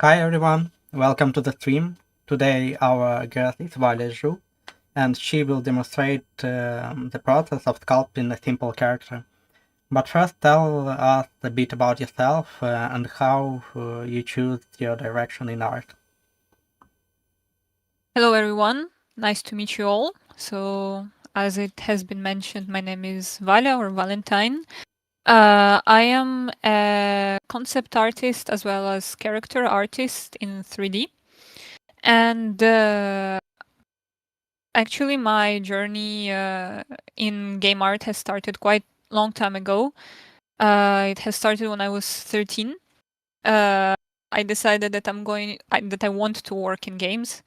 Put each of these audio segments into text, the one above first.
Hi everyone, welcome to the stream. Today our guest is Valia Zhuk, and she will demonstrate the process of sculpting a simple character. But first tell us a bit about yourself and how you choose your direction in art. Hello, everyone. Nice to meet you all. So, as it has been mentioned, my name is Valia or Valentine. I am a concept artist as well as character artist in 3D. And actually, my journey in game art has started quite long time ago. It has started when I was 13. I decided that that I want to work in games.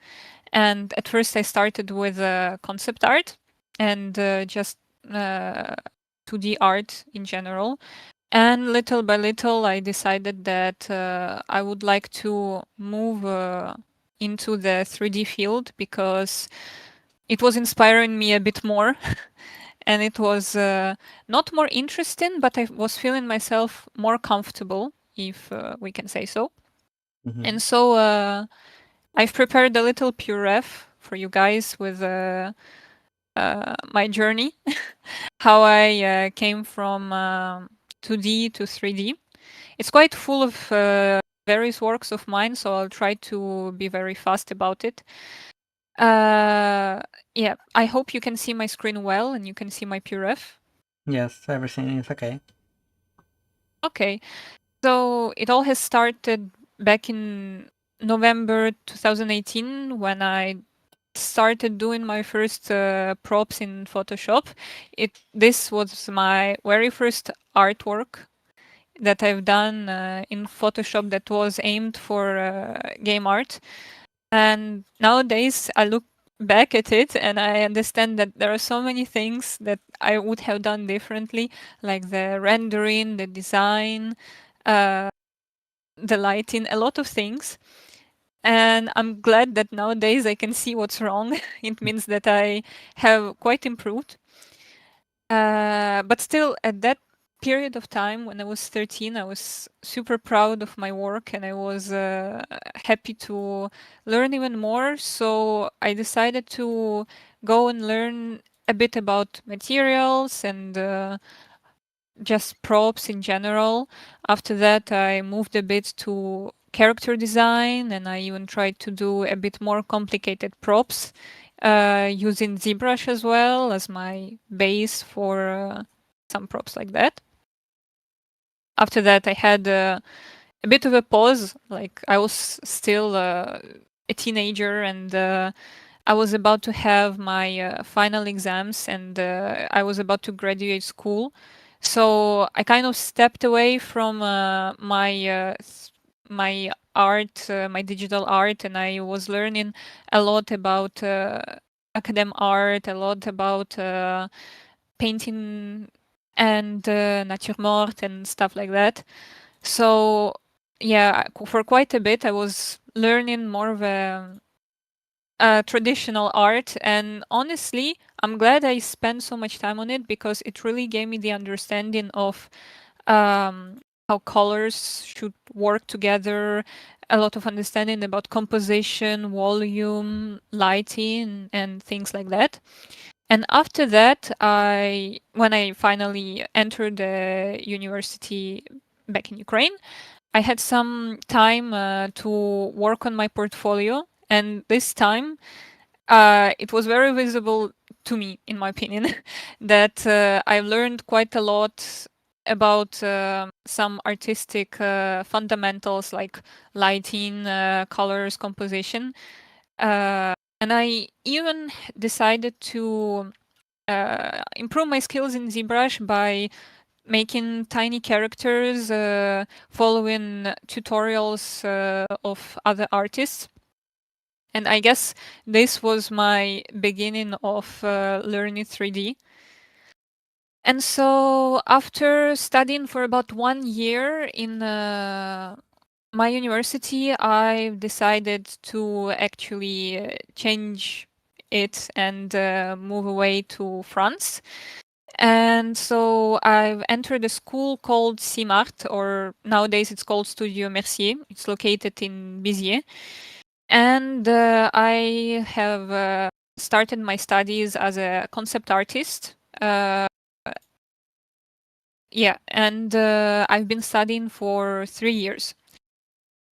And at first, I started with concept art and just 2D art in general. And little by little, I decided that I would like to move into the 3D field because it was inspiring me a bit more. And it was not more interesting, but I was feeling myself more comfortable, if we can say so. Mhm. And so I've prepared a little puref for you guys with my journey, how I came from 2D to 3D. It's quite full of various works of mine, so I'll try to be very fast about it. Yeah, I hope you can see my screen well and you can see my puref. Yes, everything is okay. Okay, so it all has started back in November 2018 when I started doing my first props in Photoshop. This was my very first artwork that I've done in Photoshop that was aimed for game art. And nowadays I look back at it and I understand that there are so many things that I would have done differently, like the rendering, the design, uh, the lighting, a lot of things. And I'm glad that nowadays I can see what's wrong. It means that I have quite improved. But still, at that period of time when I was 13, I was super proud of my work and I was happy to learn even more. So I decided to go and learn a bit about materials and just props in general. After that, I moved a bit to character design and I even tried to do a bit more complicated props using ZBrush as well as my base for some props like that. After that, I had a bit of a pause. Like I was still a teenager and I was about to have my final exams and I was about to graduate school. So I kind of stepped away from my art, my digital art, and I was learning a lot about academic art, a lot about painting and naturemort and stuff like that. So yeah, for quite a bit, I was learning more of a traditional art. And honestly, I'm glad I spent so much time on it because it really gave me the understanding of how colors should work together, a lot of understanding about composition, volume, lighting, and things like that. And after that, when I finally entered the university back in Ukraine, I had some time to work on my portfolio. And this time, it was very visible to me, in my opinion, that I learned quite a lot about some artistic fundamentals like lighting, colors, composition. And I even decided to improve my skills in ZBrush by making tiny characters, following tutorials of other artists. And I guess this was my beginning of learning 3D. And so after studying for about 1 year in my university, I decided to actually change it and move away to France. And so I've entered a school called CIMART, or nowadays it's called Studio Mercier. It's located in Béziers. And I have started my studies as a concept artist. Yeah, and I've been studying for 3 years.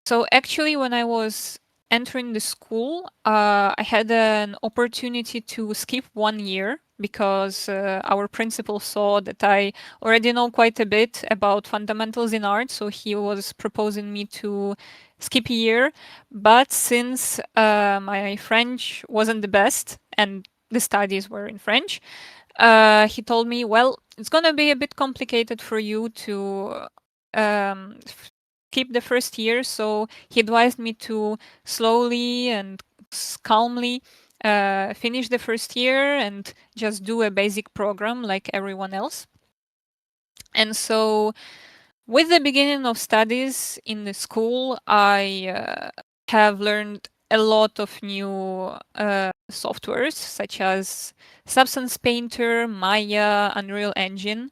So actually, when I was entering the school, I had an opportunity to skip 1 year because our principal saw that I already know quite a bit about fundamentals in art. So he was proposing me to skip a year. But since my French wasn't the best and the studies were in French, he told me, well, it's going to be a bit complicated for you to keep the first year. So he advised me to slowly and calmly finish the first year and just do a basic program like everyone else. And so with the beginning of studies in the school, I have learned a lot of new softwares such as Substance Painter, Maya, Unreal Engine,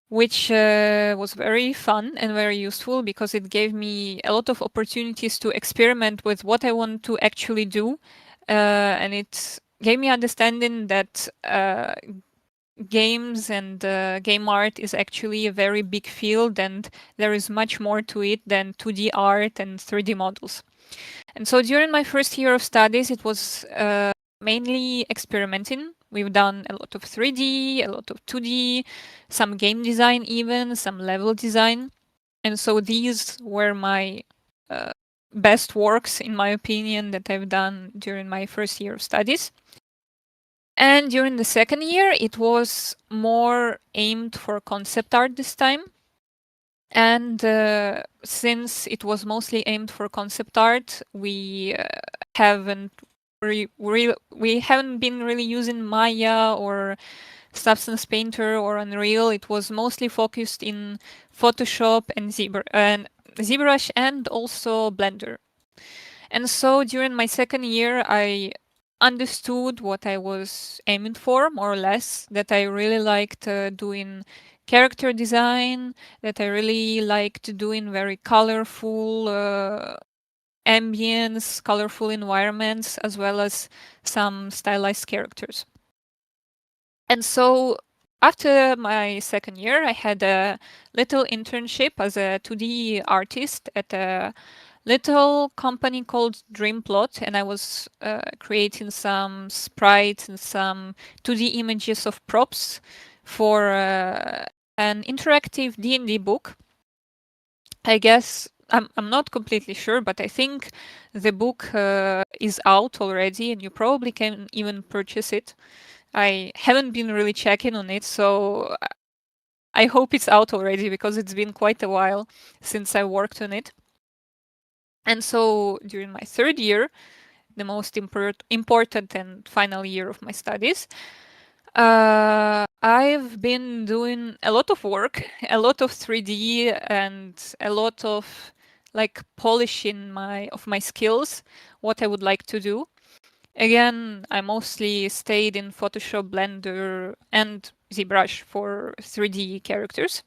which was very fun and very useful because it gave me a lot of opportunities to experiment with what I want to actually do. And it gave me understanding that games and game art is actually a very big field and there is much more to it than 2D art and 3D models. And so during my first year of studies, it was mainly experimenting. We've done a lot of 3D, a lot of 2D, some game design even, some level design. And so these were my best works, in my opinion, that I've done during my first year of studies. And during the second year, it was more aimed for concept art this time. And since it was mostly aimed for concept art, we haven't we haven't been really using Maya or Substance Painter or Unreal. It was mostly focused in Photoshop and ZBrush and also Blender. And so during my second year, I understood what I was aiming for, more or less, that I really liked doing character design, that I really liked doing very colorful ambience, colorful environments, as well as some stylized characters. And so after my second year, I had a little internship as a 2D artist at a little company called Dreamplot, and I was creating some sprites and some 2D images of props for an interactive D&D book. I guess I'm not completely sure, but I think the book is out already, and you probably can even purchase it. I haven't been really checking on it, so I hope it's out already because it's been quite a while since I worked on it. And so during my third year, the most important and final year of my studies, I've been doing a lot of work, a lot of 3D, and a lot of like polishing my skills, what I would like to do. Again, I mostly stayed in Photoshop, Blender, and ZBrush for 3D characters.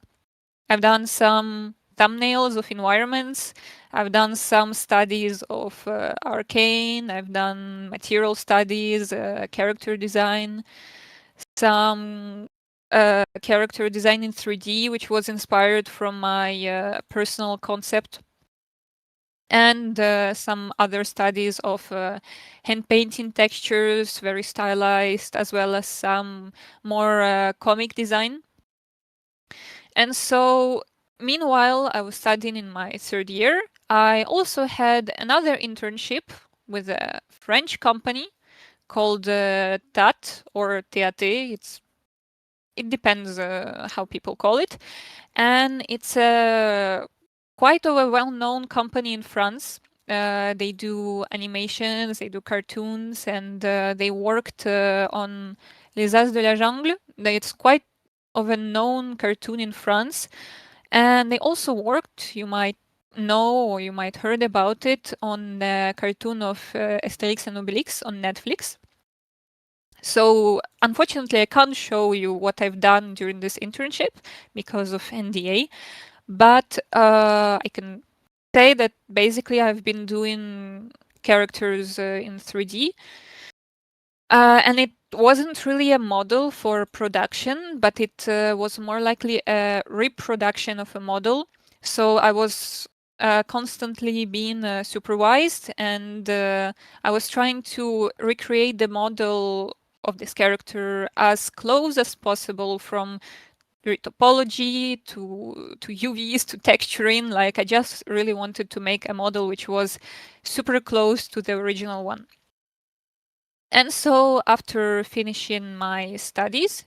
I've done some thumbnails of environments. I've done some studies of arcane. I've done material studies, character design, some character design in 3D, which was inspired from my personal concept, and some other studies of hand painting textures, very stylized, as well as some more comic design. And so meanwhile, I was studying in my third year. I also had another internship with a French company called TAT or TAT. It depends how people call it. And it's quite of a well-known company in France. They do animations, they do cartoons, and they worked on Les As de la Jungle. It's quite of a known cartoon in France. And they also worked, you might know or you might heard about it, on the cartoon of Asterix and Obelix on Netflix. So unfortunately, I can't show you what I've done during this internship because of NDA, but I can say that basically I've been doing characters in 3D. And it wasn't really a model for production, but it was more likely a reproduction of a model. So I was constantly being supervised, and I was trying to recreate the model of this character as close as possible, from topology to UVs to texturing. Like, I just really wanted to make a model which was super close to the original one. And so after finishing my studies,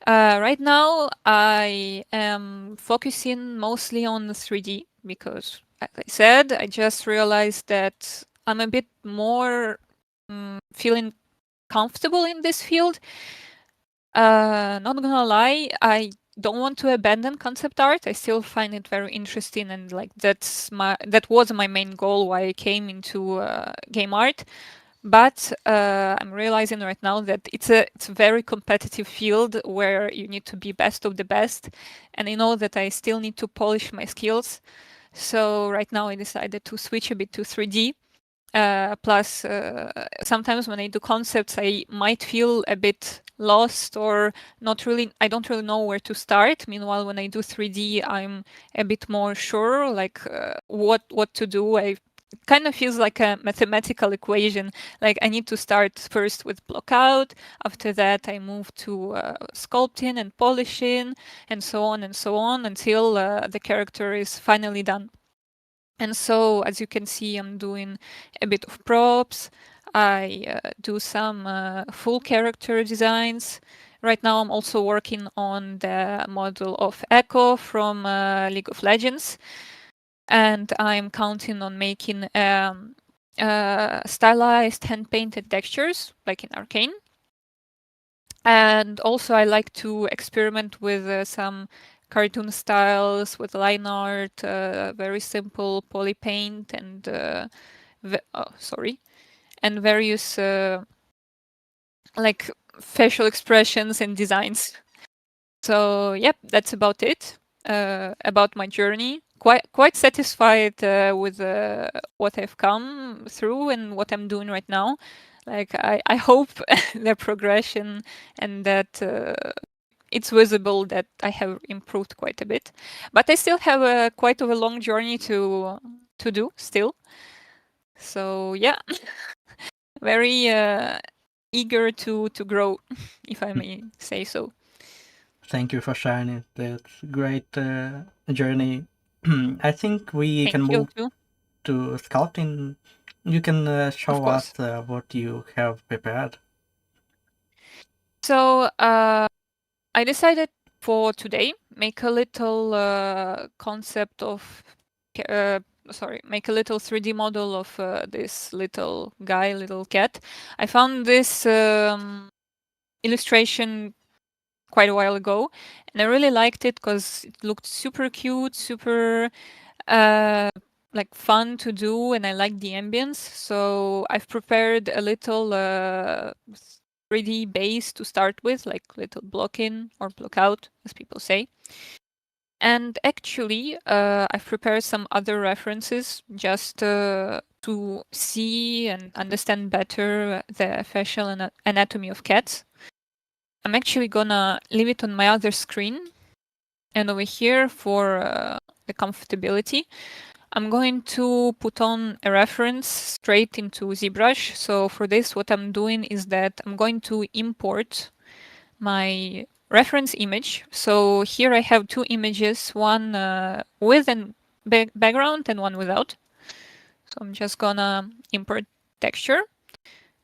right now I am focusing mostly on 3D because, as I said, I just realized that I'm a bit more feeling comfortable in this field. Not gonna lie, I don't want to abandon concept art. I still find it very interesting, and like that was my main goal why I came into game art. But I'm realizing right now that it's a very competitive field where you need to be best of the best, and I know that I still need to polish my skills. So right now I decided to switch a bit to 3D. Plus, sometimes when I do concepts, I might feel a bit lost or not really. I don't really know where to start. Meanwhile, when I do 3D, I'm a bit more sure, like what to do. It kind of feels like a mathematical equation. Like, I need to start first with block out. After that, I move to sculpting and polishing, and so on and so on until the character is finally done. And so, as you can see, I'm doing a bit of props. I do some full character designs. Right now, I'm also working on the model of Echo from League of Legends. And I'm counting on making stylized hand-painted textures, like in Arcane. And also, I like to experiment with some cartoon styles, with line art, very simple poly paint, and and various like facial expressions and designs. So yep, that's about it. About my journey. Quite satisfied with what I've come through and what I'm doing right now. Like, I hope the progression, and that it's visible that I have improved quite a bit. But I still have quite of a long journey to do still. So yeah, very eager to grow, if I may say so. Thank you for sharing it. It's great journey. I think we can Thank you move too. to sculpting. You can Of show course. us what you have prepared. So I decided for today make a little concept of make a little 3D model of this little guy, little cat. I found this illustration quite a while ago, and I really liked it because it looked super cute, super like fun to do, and I like the ambience. So I've prepared a little 3D base to start with, like little block in or block out, as people say. And actually, I've prepared some other references just to see and understand better the facial anatomy of cats. I'm actually gonna leave it on my other screen, and over here for the comfortability, I'm going to put on a reference straight into ZBrush. So for this, what I'm doing is that I'm going to import my reference image. So here I have two images, one with a background and one without. So I'm just gonna import texture.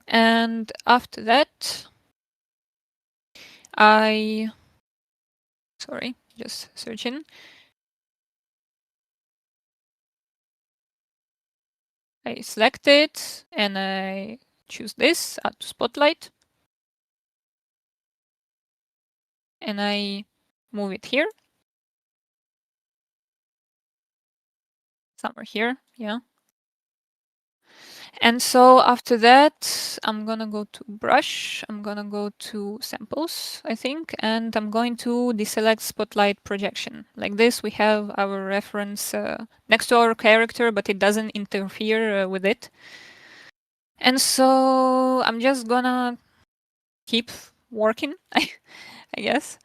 And after that, just searching. I select it and I choose this, add to spotlight. And I move it here. Somewhere here, yeah. And so after that, I'm gonna go to brush, I'm gonna go to samples, I think, and I'm going to deselect spotlight projection. Like this, we have our reference next to our character, but it doesn't interfere with it. And so I'm just gonna keep working, I guess.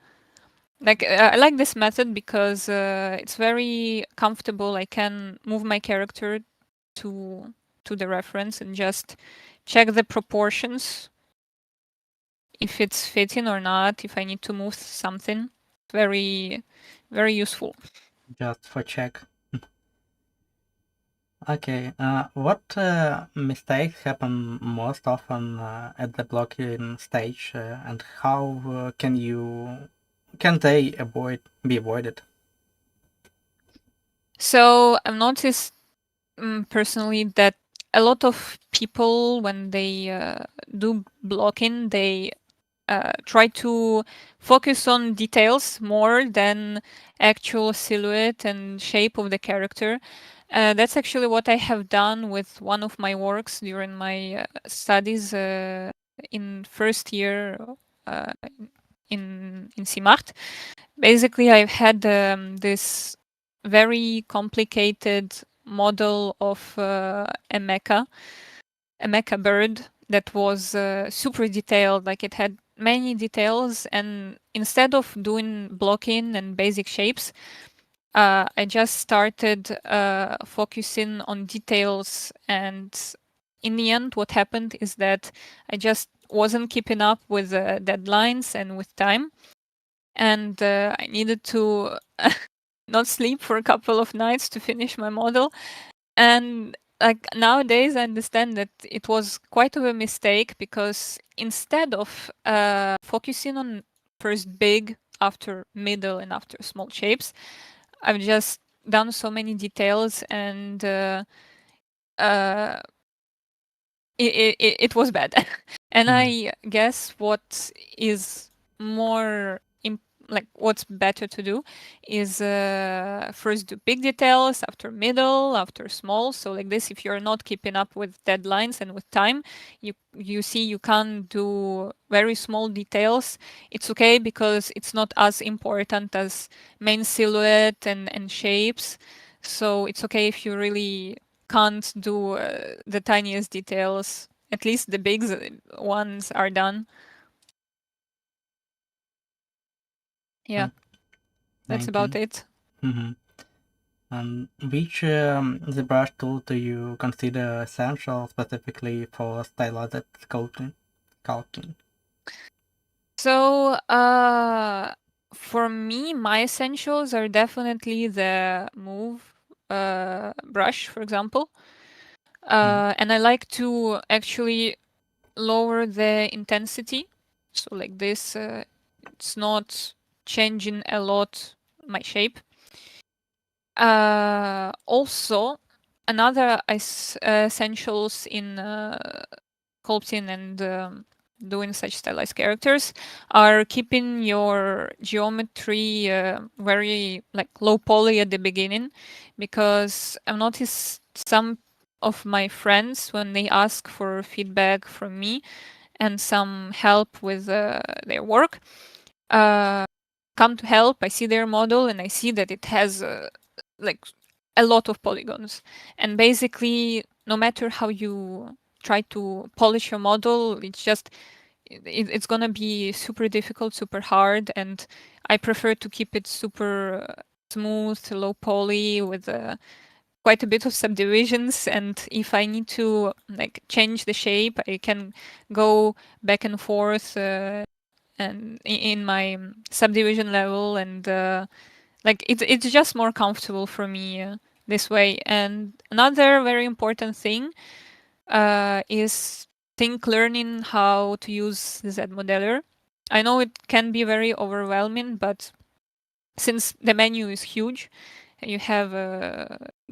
Like I like this method because it's very comfortable. I can move my character to the reference and just check the proportions, if it's fitting or not, if I need to move something. Very, very useful. Just for check. Okay, what mistakes happen most often at the blocking stage, and how can they be avoided? So I've noticed personally that a lot of people, when they do blocking, they try to focus on details more than actual silhouette and shape of the character. That's actually what I have done with one of my works during my studies in first year uh, in CIMART. Basically, I've had this very complicated model of a mecha bird that was super detailed. Like it had many details, and instead of doing blocking and basic shapes, I just started focusing on details. And in the end, what happened is that I just wasn't keeping up with deadlines and with time, and I needed to not sleep for a couple of nights to finish my model. And like nowadays, I understand that it was quite of a mistake, because instead of focusing on first big, after middle, and after small shapes, I've just done so many details, and uh, it was bad. And I guess what is more like what's better to do is first do big details, after middle, after small. So like this, if you're not keeping up with deadlines and with time, you see you can't do very small details. It's okay, because it's not as important as main silhouette and shapes. So it's okay if you really can't do the tiniest details. At least the big ones are done. Yeah, that's Thank about you. it. Mm-hmm. And which ZBrush tool do you consider essential specifically for stylized sculpting? So, for me, my essentials are definitely the move brush, for example. And I like to actually lower the intensity. So like this, it's not changing a lot my shape. Also, another essentials in sculpting and doing such stylized characters are keeping your geometry very like low poly at the beginning, because I've noticed some of my friends, when they ask for feedback from me and some help with their work, uh, come to help. I see their model and I see that it has like a lot of polygons, and basically no matter how you try to polish your model, it's just it's gonna be super difficult, super hard. And I prefer to keep it super smooth, low poly, with quite a bit of subdivisions. And if I need to like change the shape, I can go back and forth and in my subdivision level, and like it's just more comfortable for me this way. And another very important thing is think learning how to use the Z modeler. I know it can be very overwhelming, but since the menu is huge, you have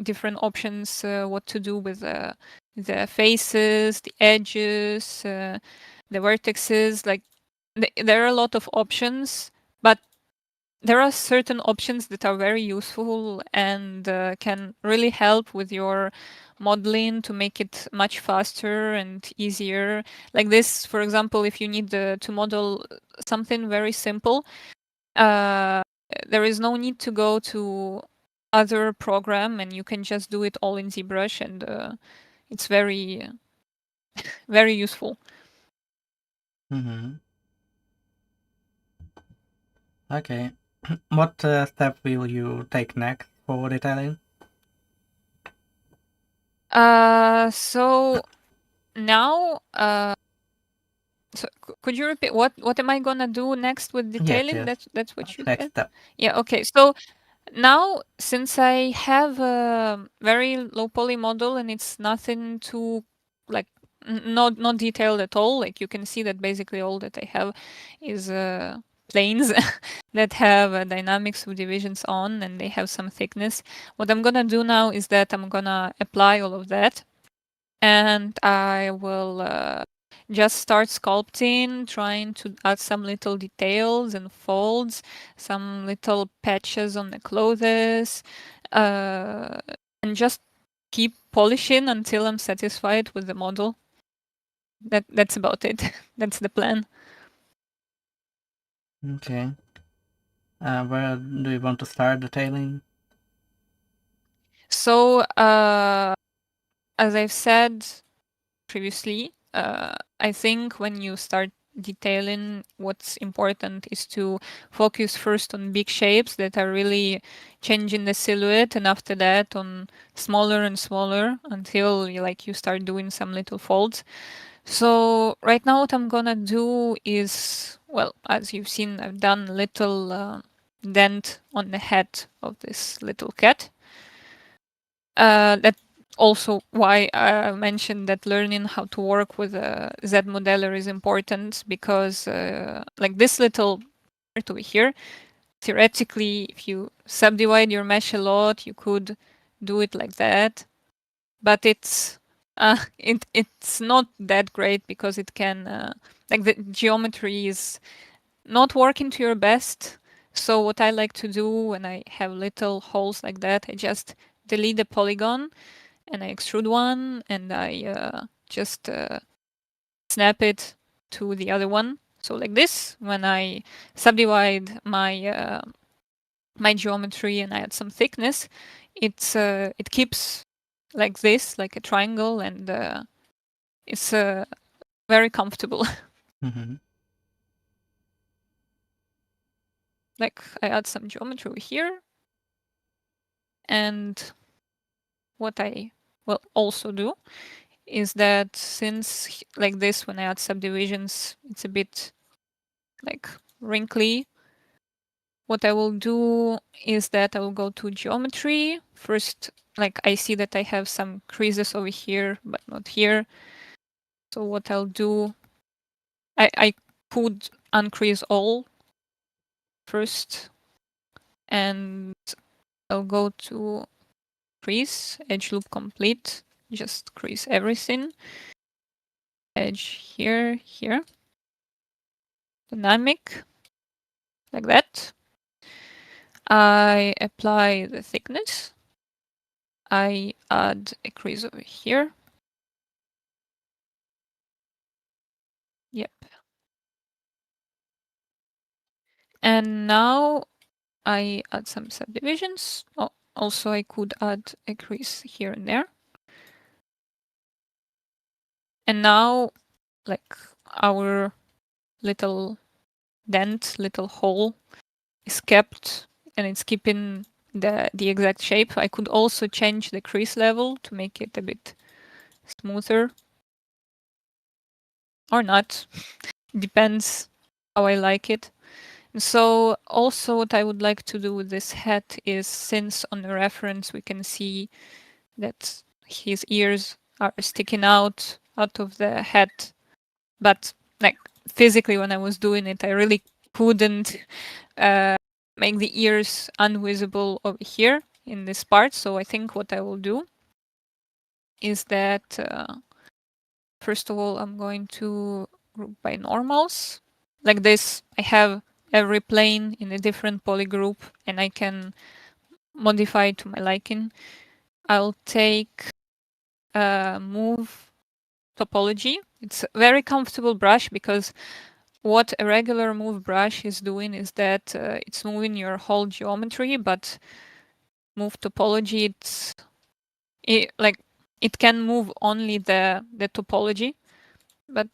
different options what to do with the faces, the edges, the vertices. Like there are a lot of options, but there are certain options that are very useful and can really help with your modeling to make it much faster and easier. Like this, for example, if you need to model something very simple, there is no need to go to other program, and you can just do it all in ZBrush, and it's very, very useful. Mm-hmm. Okay. What step will you take next for detailing? So now, so could you repeat what am I gonna do next with detailing? Yes. That's what you Next said. step. Yeah. Okay. So now, since I have a very low poly model and it's nothing too like not detailed at all, like you can see that basically all that I have is planes that have dynamic subdivisions on, and they have some thickness. What I'm gonna do now is that I'm gonna apply all of that, and I will just start sculpting, trying to add some little details and folds, some little patches on the clothes, and just keep polishing until I'm satisfied with the model. That's about it. That's the plan. Okay. Where do you want to start detailing? So, as I've said previously, I think when you start detailing, what's important is to focus first on big shapes that are really changing the silhouette, and after that on smaller and smaller until you start doing some little folds. So right now what I'm gonna do is, well, as you've seen, I've done a little dent on the head of this little cat. That also why I mentioned that learning how to work with a Z modeler is important, because like this little part over here, theoretically, if you subdivide your mesh a lot, you could do it like that, but it's not that great because it can like the geometry is not working to your best. So what I like to do when I have little holes like that, I just delete the polygon and I extrude one, and I just snap it to the other one. So like this, when I subdivide my geometry and I add some thickness, it keeps like this, like a triangle, and it's very comfortable. Mm-hmm. Like I add some geometry over here, and what I will also do is that since like this, when I add subdivisions, it's a bit like wrinkly. What I will do is that I will go to geometry first. Like I see that I have some creases over here, but not here. So what I'll do, I could uncrease all first, and I'll go to crease, edge loop complete, just crease everything. Edge here, here. Dynamic, like that. I apply the thickness. I add a crease over here. Yep. And now I add some subdivisions. Oh, also I could add a crease here and there. And now, like, our little dent, little hole is kept, and it's keeping the exact shape. I could also change the crease level to make it a bit smoother, or not. Depends how I like it. So also what I would like to do with this hat is, since on the reference we can see that his ears are sticking out of the head, but like physically when I was doing it, I really couldn't make the ears unvisible over here in this part. So I think what I will do is that first of all, I'm going to group by normals. Like this, I have every plane in a different polygroup, and I can modify to my liking. I'll take move topology. It's a very comfortable brush because what a regular move brush is doing is that it's moving your whole geometry, but move topology, it can move only the topology. But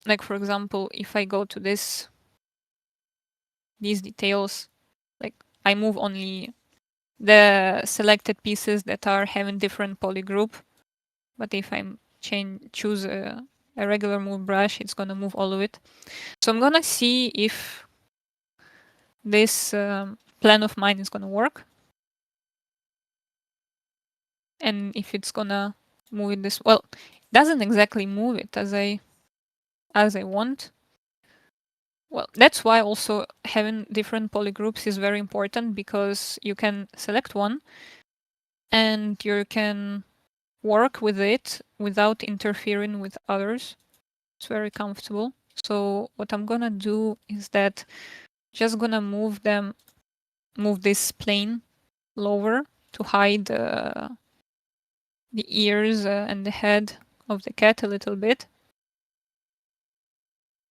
like, for example, if I go to these details, like I move only the selected pieces that are having different polygroup. But if I choose a regular move brush, it's gonna move all of it. So I'm gonna see if this plan of mine is gonna work, and if it's gonna move it this. Well, it doesn't exactly move it as I want. Well, that's why also having different polygroups is very important, because you can select one and you can work with it without interfering with others. It's very comfortable. So what I'm gonna do is that just gonna move this plane lower to hide the ears and the head of the cat a little bit,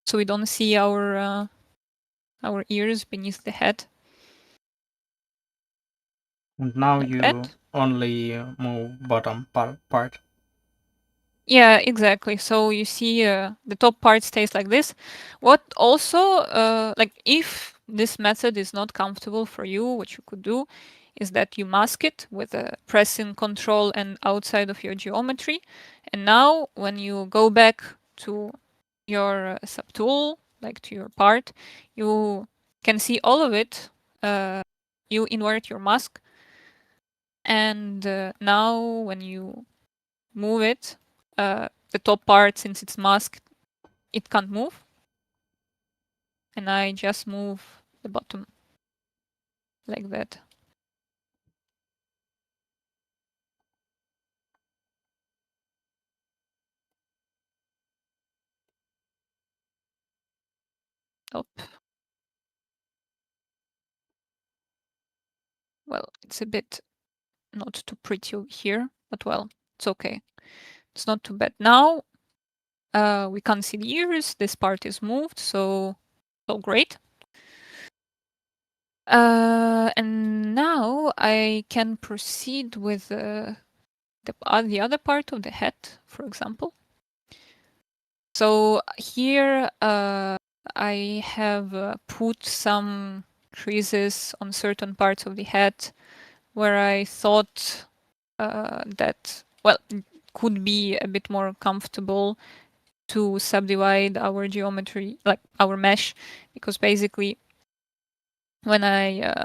so we don't see our ears beneath the head. And now like you that. only move bottom part. Yeah, exactly. So you see the top part stays like this. What also, like if this method is not comfortable for you, what you could do is that you mask it with pressing Control and outside of your geometry. And now when you go back to your subtool, like to your part, you can see all of it. You invert your mask. And now when you move it, the top part, since it's masked, it can't move. And I just move the bottom like that. Up. Well, it's a bit not too pretty here, but well, it's okay. It's not too bad. Now we can't see the ears. This part is moved, so great. And now I can proceed with the other part of the head, for example. So here I have put some creases on certain parts of the head where I thought that, well, could be a bit more comfortable to subdivide our geometry, like our mesh, because basically when I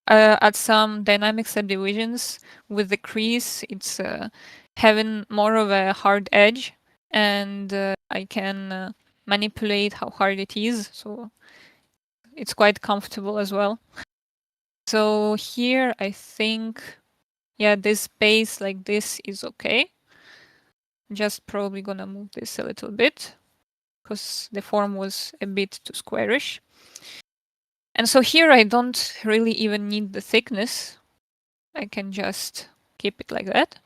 add some dynamic subdivisions with the crease, it's having more of a hard edge, and I can manipulate how hard it is, so it's quite comfortable as well. So here I think, yeah, this space like this is okay. Just probably gonna move this a little bit because the form was a bit too squarish. And so here I don't really even need the thickness. I can just keep it like that.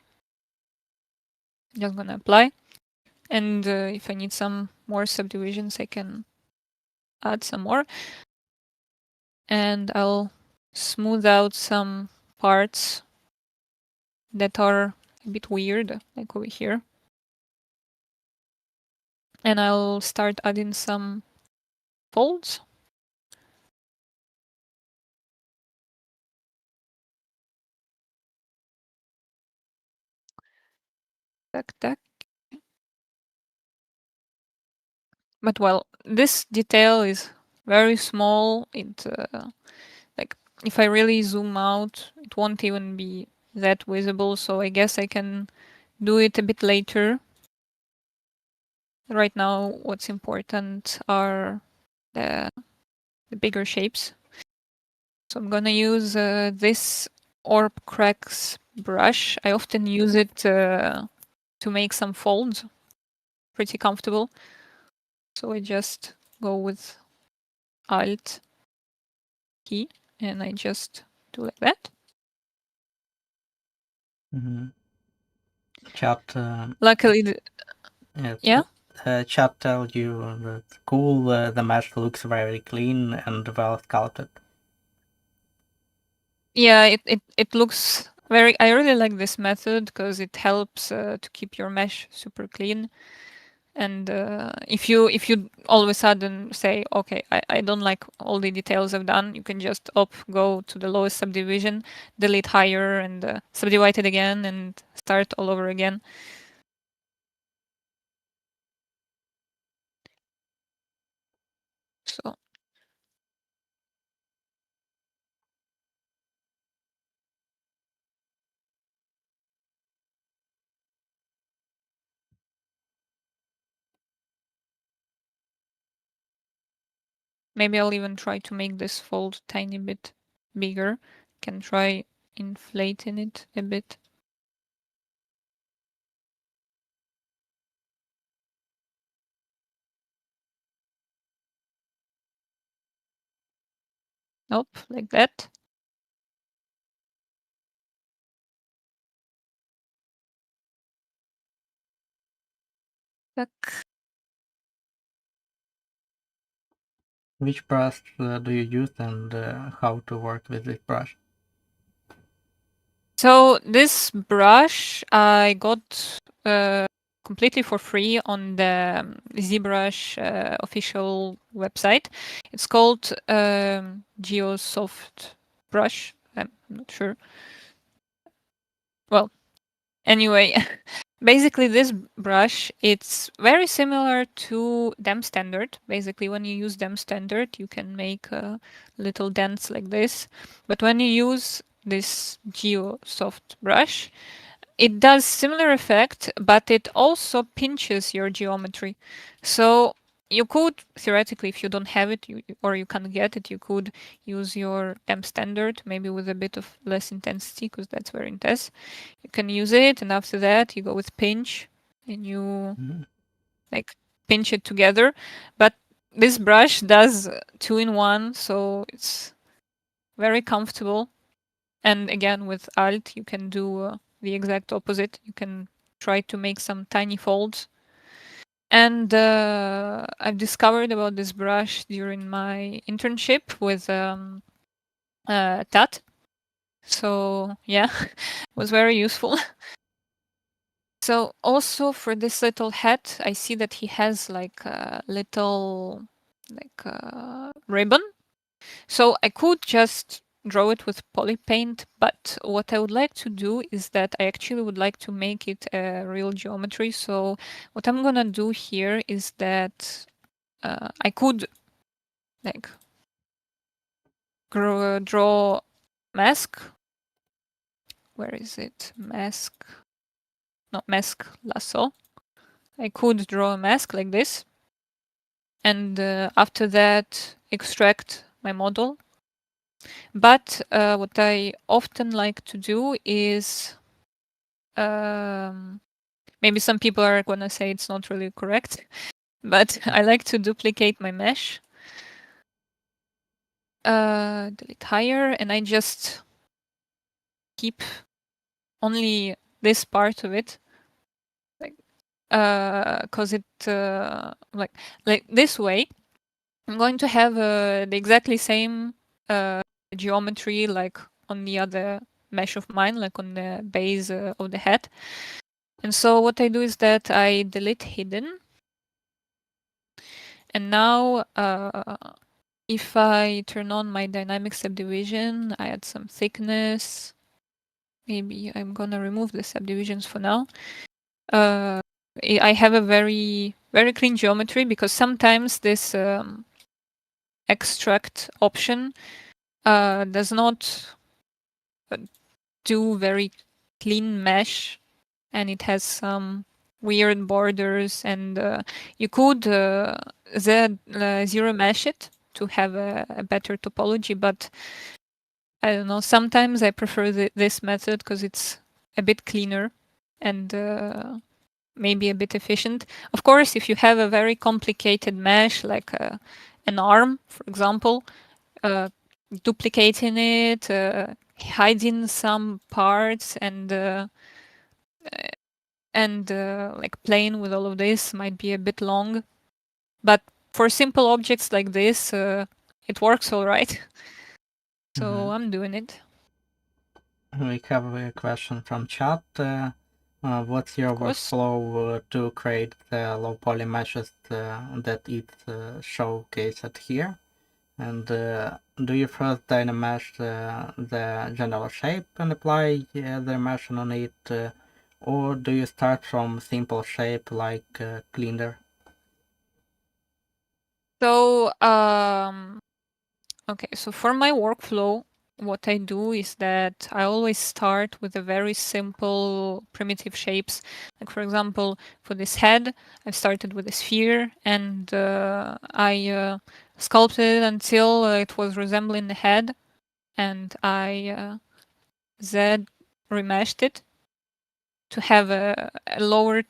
Just gonna apply. And if I need some more subdivisions, I can add some more. And I'll smooth out some parts that are a bit weird, like over here. And I'll start adding some folds. Tack, tack. But well, this detail is very small. It like if I really zoom out, it won't even be that visible. So I guess I can do it a bit later. Right now, what's important are the bigger shapes. So I'm gonna use this Orb Cracks brush. I often use it to make some folds. Pretty comfortable. So I just go with Alt key, and I just do like that. Chat. Luckily, yeah. Chat tell you that cool. The mesh looks very clean and well sculpted. Yeah, it looks very. I really like this method because it helps to keep your mesh super clean. And if you all of a sudden say, okay, I don't like all the details I've done, you can just go to the lowest subdivision, delete higher, and subdivide it again, and start all over again. So maybe I'll even try to make this fold tiny bit bigger. Can try inflating it a bit. Nope, like that. Tack. Which brush do you use, and how to work with this brush? So this brush I got completely for free on the ZBrush official website. It's called Geosoft brush. I'm not sure. Well, anyway, basically this brush, it's very similar to Dem Standard. Basically, when you use Dem Standard, you can make little dents like this. But when you use this Geosoft brush, it does similar effect, but it also pinches your geometry. So you could theoretically, if you don't have it or you can't get it, you could use your M standard, maybe with a bit of less intensity, because that's very intense. You can use it, and after that you go with pinch, and you like pinch it together. But this brush does 2-in-1, so it's very comfortable. And again, with Alt, you can do the exact opposite. You can try to make some tiny folds. And I've discovered about this brush during my internship with Tat. So yeah, it was very useful. So also for this little hat, I see that he has like a little ribbon. So I could just draw it with poly paint, but what I would like to do is that I actually would like to make it a real geometry. So what I'm gonna do here is that I could like draw mask. Where is it? Mask. Not mask, lasso. I could draw a mask like this. And after that, extract my model. But what I often like to do is maybe some people are gonna say it's not really correct, but I like to duplicate my mesh. Delete higher, and I just keep only this part of it, like cause it like this way. I'm going to have the exactly same geometry like on the other mesh of mine, like on the base of the head. And so what I do is that I delete hidden. And now if I turn on my dynamic subdivision, I add some thickness. Maybe I'm gonna remove the subdivisions for now. I have a very, very clean geometry because sometimes this extract option does not do very clean mesh, and it has some weird borders, and you could zero mesh it to have a better topology, but I don't know, sometimes I prefer this method because it's a bit cleaner and maybe a bit efficient. Of course, if you have a very complicated mesh like an arm, for example, duplicating it, hiding some parts, and like playing with all of this might be a bit long. But for simple objects like this, it works all right. So I'm doing it. We have a question from chat. What's your workflow to create the low poly meshes that it showcased here? And do you first dynamesh the general shape and apply the mesh on it, or do you start from simple shape like cleaner? So okay, so for my workflow, what I do is that I always start with a very simple primitive shapes. Like for example, for this head, I started with a sphere and I sculpted until it was resembling the head, and I Z remeshed it to have a lower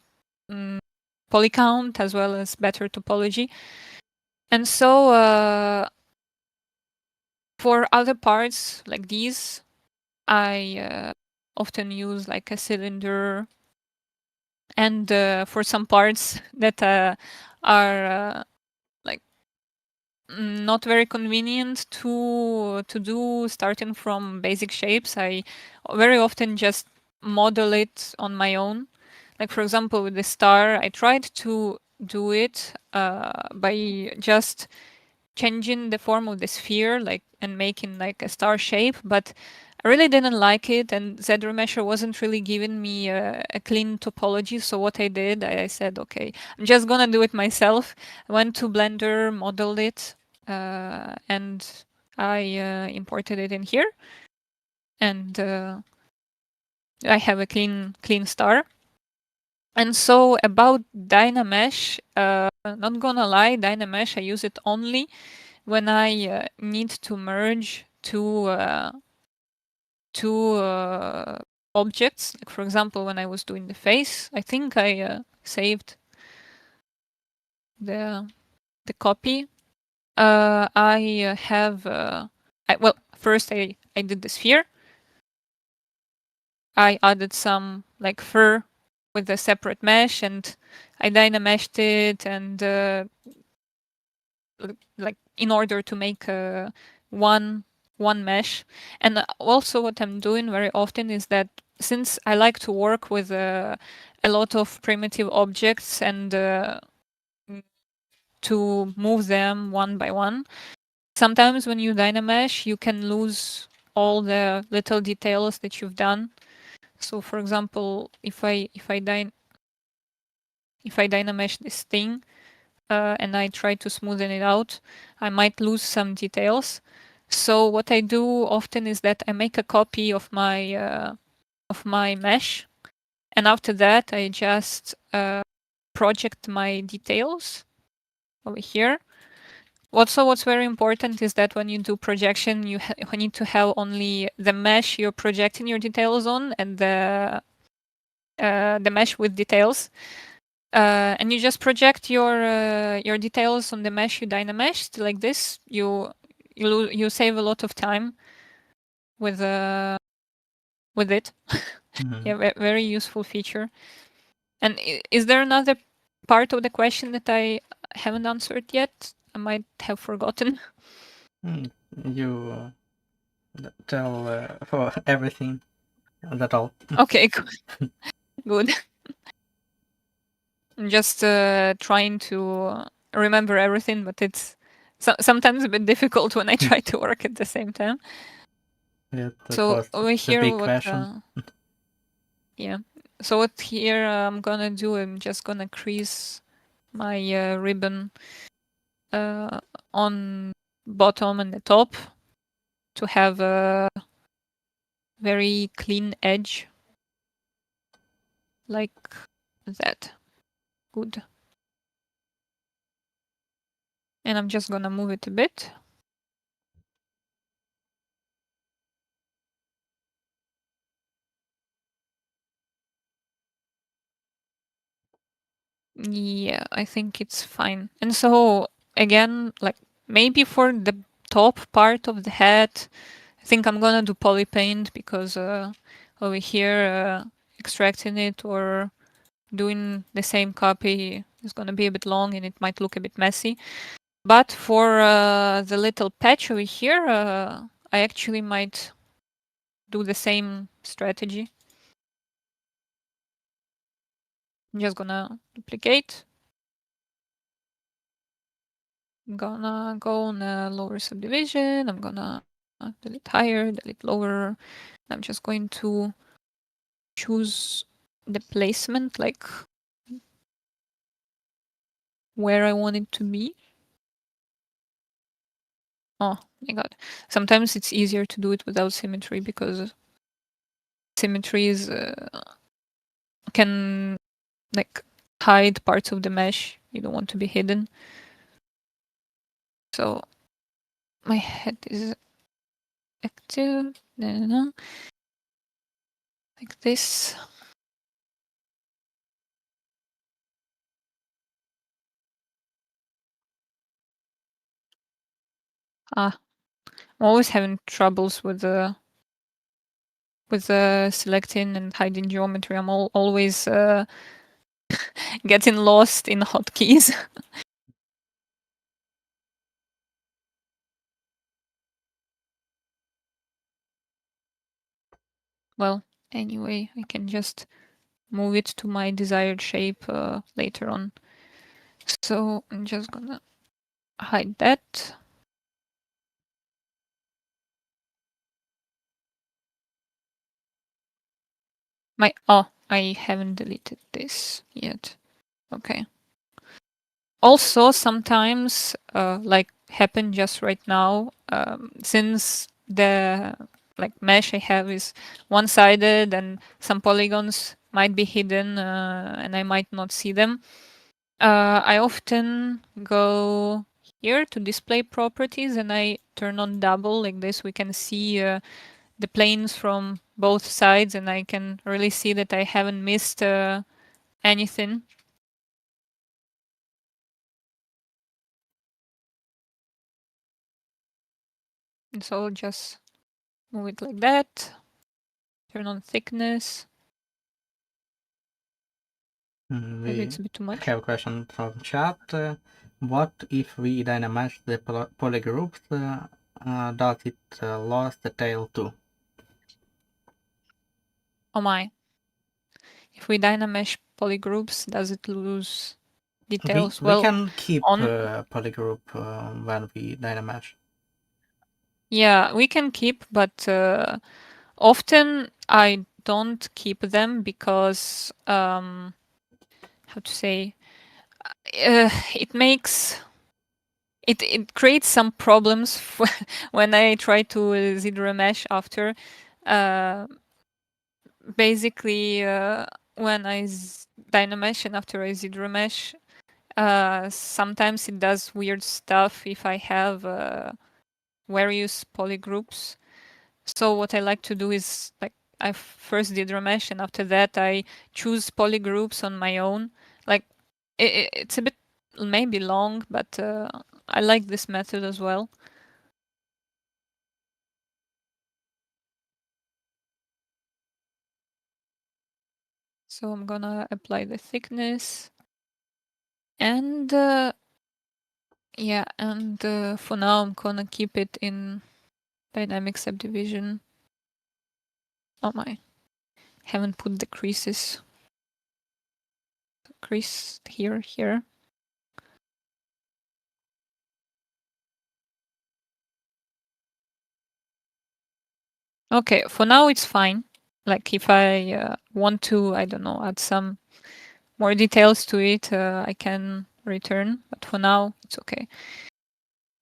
poly count as well as better topology. And so for other parts like these, I often use like a cylinder, and for some parts that are like not very convenient to do starting from basic shapes, I very often just model it on my own. Like for example, with the star, I tried to do it by just changing the form of the sphere, like, and making like a star shape, but I really didn't like it, and ZBrush wasn't really giving me a clean topology. So what I did, I said, okay, I'm just gonna do it myself. I went to Blender, modeled it, and I imported it in here, and I have a clean star. And so about Dynamesh, not gonna lie, Dynamesh I use it only when I need to merge two objects. Like for example, when I was doing the face, I think I saved the copy. I have well, first I did the sphere. I added some like fur with a separate mesh, and I dynameshed it, and like in order to make one mesh. And also what I'm doing very often is that since I like to work with a lot of primitive objects and to move them one by one, sometimes when you dynamesh, you can lose all the little details that you've done. So for example, if I dynamesh this thing, and I try to smoothen it out, I might lose some details. So what I do often is that I make a copy of my mesh, and after that I just project my details over here. Also, what's very important is that when you do projection, you need to have only the mesh you're projecting your details on and the mesh with details. And you just project your details on the mesh you dynameshed like this. You save a lot of time with it. Yeah, very useful feature. And is there another part of the question that I haven't answered yet? I might have forgotten. You tell for everything. That's all. Okay, good. Good. I'm just trying to remember everything, but it's sometimes a bit difficult when I try to work at the same time. Yeah, that so was over the here, big what? question. Yeah. So what here I'm gonna do? I'm just gonna crease my ribbon on bottom and the top to have a very clean edge, like that. Good. And I'm just gonna move it a bit. Yeah, I think it's fine. And so again, like maybe for the top part of the head. I think I'm gonna do poly paint because over here extracting it or doing the same copy is gonna be a bit long and it might look a bit messy. But for the little patch over here, I actually might do the same strategy. I'm just gonna duplicate. I'm gonna go on a lower subdivision. I'm gonna delete higher, delete lower. I'm just going to choose the placement, like where I want it to be. Oh my god. Sometimes it's easier to do it without symmetry because symmetries can like hide parts of the mesh you don't want to be hidden. So my head is active. Like this. I'm always having troubles with selecting and hiding geometry. I'm always getting lost in hotkeys. Well, anyway, I can just move it to my desired shape later on. So I'm just gonna hide that. I haven't deleted this yet. Okay. Also, sometimes, like happened just right now, since the like mesh I have is one-sided and some polygons might be hidden and I might not see them. I often go here to display properties and I turn on double like this. We can see the planes from both sides and I can really see that I haven't missed anything. And so just move it like that. Turn on thickness. Maybe it's a bit too much. Have a question from chat. What if we dynamesh the polygroups? Does it lose the tail too? Oh my. If we dynamesh polygroups, does it lose details? We can keep polygroup when we dynamesh. Yeah, we can keep, but often I don't keep them because how to say it makes it creates some problems when I try to ZBrush after. Basically, when I dynamesh and after I ZBrush, sometimes it does weird stuff if I have various polygroups. So what I like to do is like I first did Ramesh and after that I choose polygroups on my own. Like it's a bit maybe long, but I like this method as well. So I'm gonna apply the thickness and yeah, and for now I'm gonna keep it in dynamic subdivision. Oh my, haven't put the creases. Crease here. Okay, for now it's fine. Like if I want to, I don't know, add some more details to it, I can return. But for now, it's okay.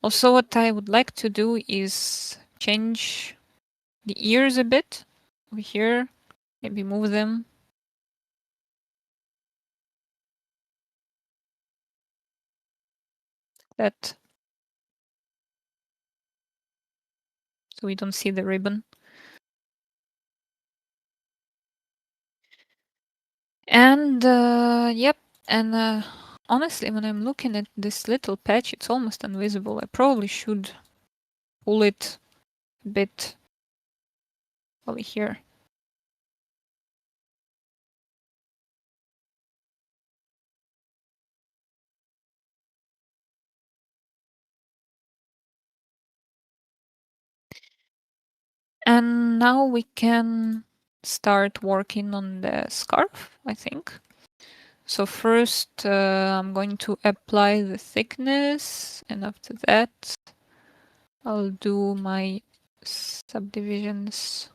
Also, what I would like to do is change the ears a bit over here. Maybe move them. That so we don't see the ribbon. And yep, and honestly, when I'm looking at this little patch, it's almost invisible. I probably should pull it a bit over here. And now we can start working on the scarf, I think. So first I'm going to apply the thickness, and after that I'll do my subdivisions.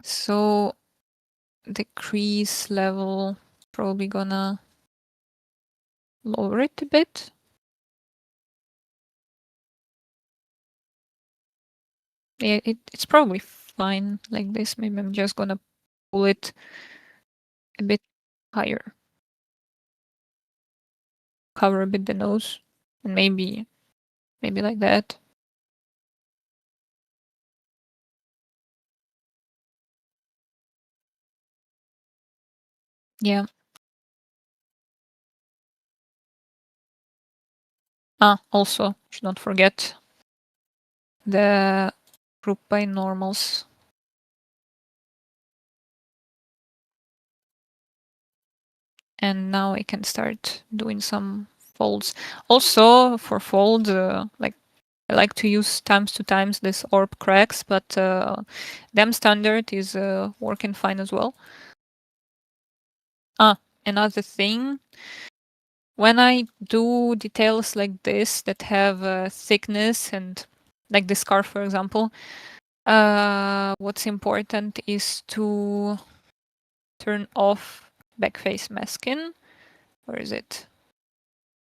So the crease level, probably gonna lower it a bit. Yeah, it's probably fine like this. Maybe I'm just gonna pull it a bit higher. Cover a bit the nose, and maybe like that. Yeah. Also, should not forget the group by normals. And now I can start doing some folds. Also, for folds, like I like to use times to times this orb cracks, but them standard is working fine as well. Another thing, when I do details like this that have thickness, and like the scarf, for example, what's important is to turn off backface masking. Where is it?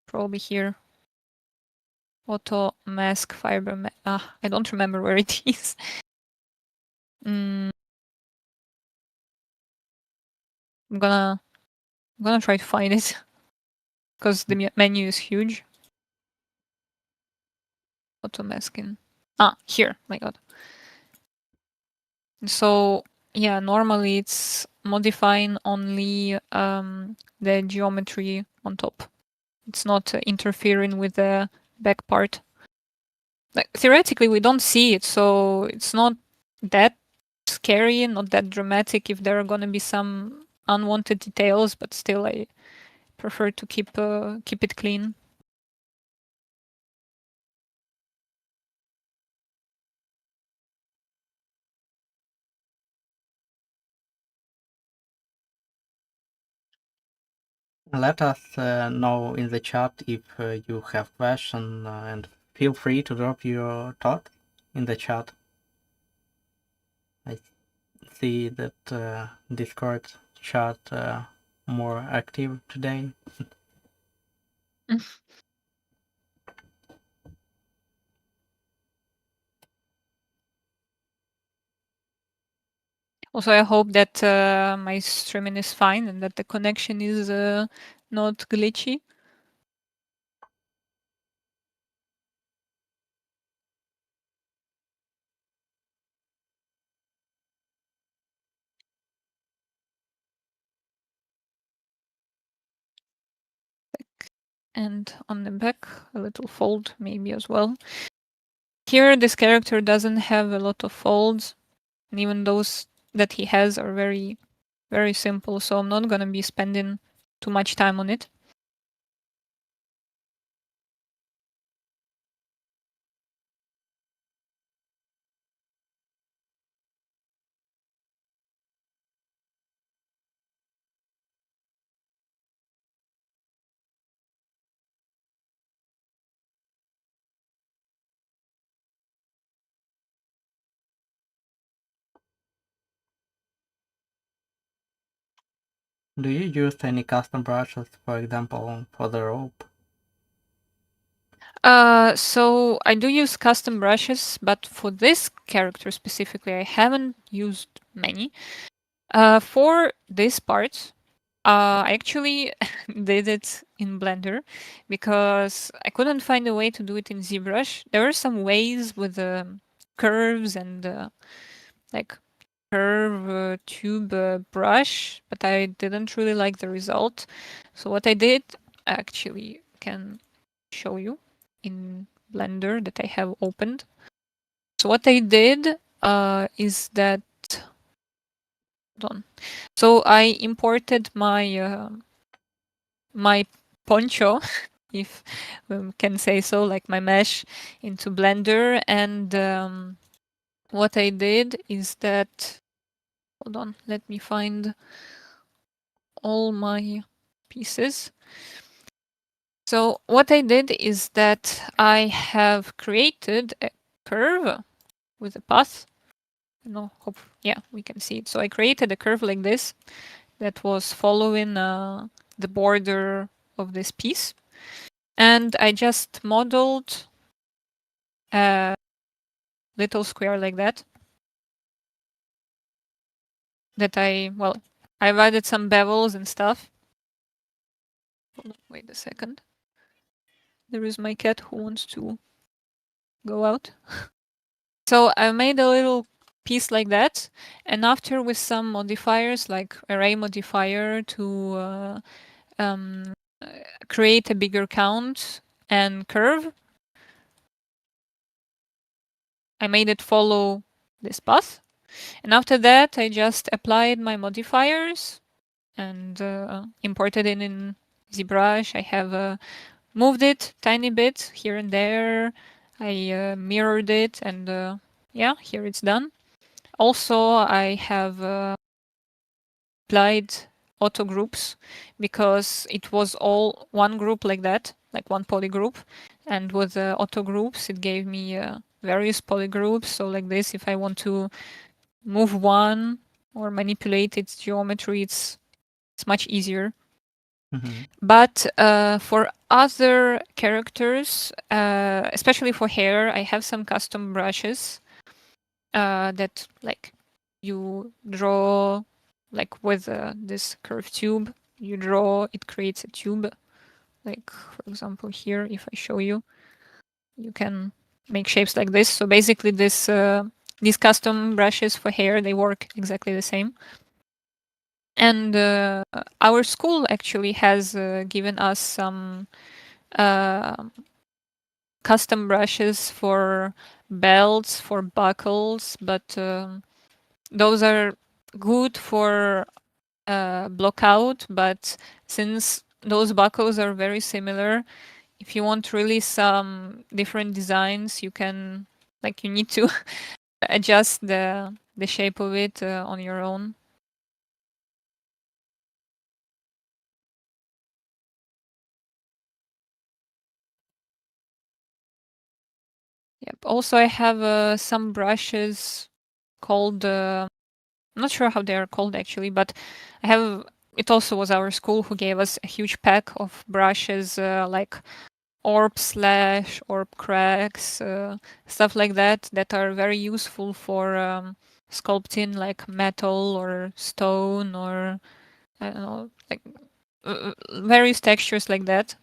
Probably here. Auto mask fiber. I don't remember where it is. I'm gonna try to find it because the menu is huge. Auto masking. Here. My God. So yeah, normally it's modifying only the geometry on top. It's not interfering with the back part. Like, theoretically, we don't see it, so it's not that scary, not that dramatic if there are gonna be some unwanted details, but still I prefer to keep it clean. Let us know in the chat if you have questions, and feel free to drop your thought in the chat. I see that Discord chat more active today. Also, I hope that my streaming is fine and that the connection is not glitchy. And on the back, a little fold maybe as well. Here, this character doesn't have a lot of folds, and even those that he has are very, very simple, so I'm not gonna be spending too much time on it. Do you use any custom brushes, for example, for the rope? So I do use custom brushes, but for this character specifically, I haven't used many. For this part, I actually did it in Blender because I couldn't find a way to do it in ZBrush. There are some ways with curves and like curve tube brush, but I didn't really like the result. So what I did, I actually can show you in Blender that I have opened. So what I did is that, hold on. So I imported my my poncho, if we can say so, like my mesh, into Blender. And what I did is that, hold on, let me find all my pieces. So what I did is that I have created a curve with a path. No, hope, yeah, we can see it. So I created a curve like this that was following the border of this piece. And I just modeled a little square like that. I've added some bevels and stuff. Wait a second. There is my cat who wants to go out. So I made a little piece like that, and after with some modifiers like array modifier to create a bigger count and curve, I made it follow this path. And after that, I just applied my modifiers and imported it in ZBrush. I have moved it tiny bit here and there. I mirrored it, and yeah, here it's done. Also, I have applied auto groups because it was all one group like that, like one poly group. And with auto groups, it gave me various poly groups. So like this, if I want to move one or manipulate its geometry, it's much easier. Mm-hmm. But for other characters, especially for hair, I have some custom brushes that like you draw, like with this curved tube, you draw, it creates a tube. Like for example here, if I show you, you can make shapes like this. So basically these custom brushes for hair, they work exactly the same. And our school actually has given us some custom brushes for belts, for buckles, but those are good for block out. But since those buckles are very similar, if you want really some different designs, you can, like, you need to adjust the shape of it on your own. Yep. Also, I have some brushes called, I'm not sure how they are called actually, but I have, it also was our school who gave us a huge pack of brushes like orb slash, orb cracks, stuff like that, that are very useful for sculpting like metal or stone or, I don't know, like various textures like that.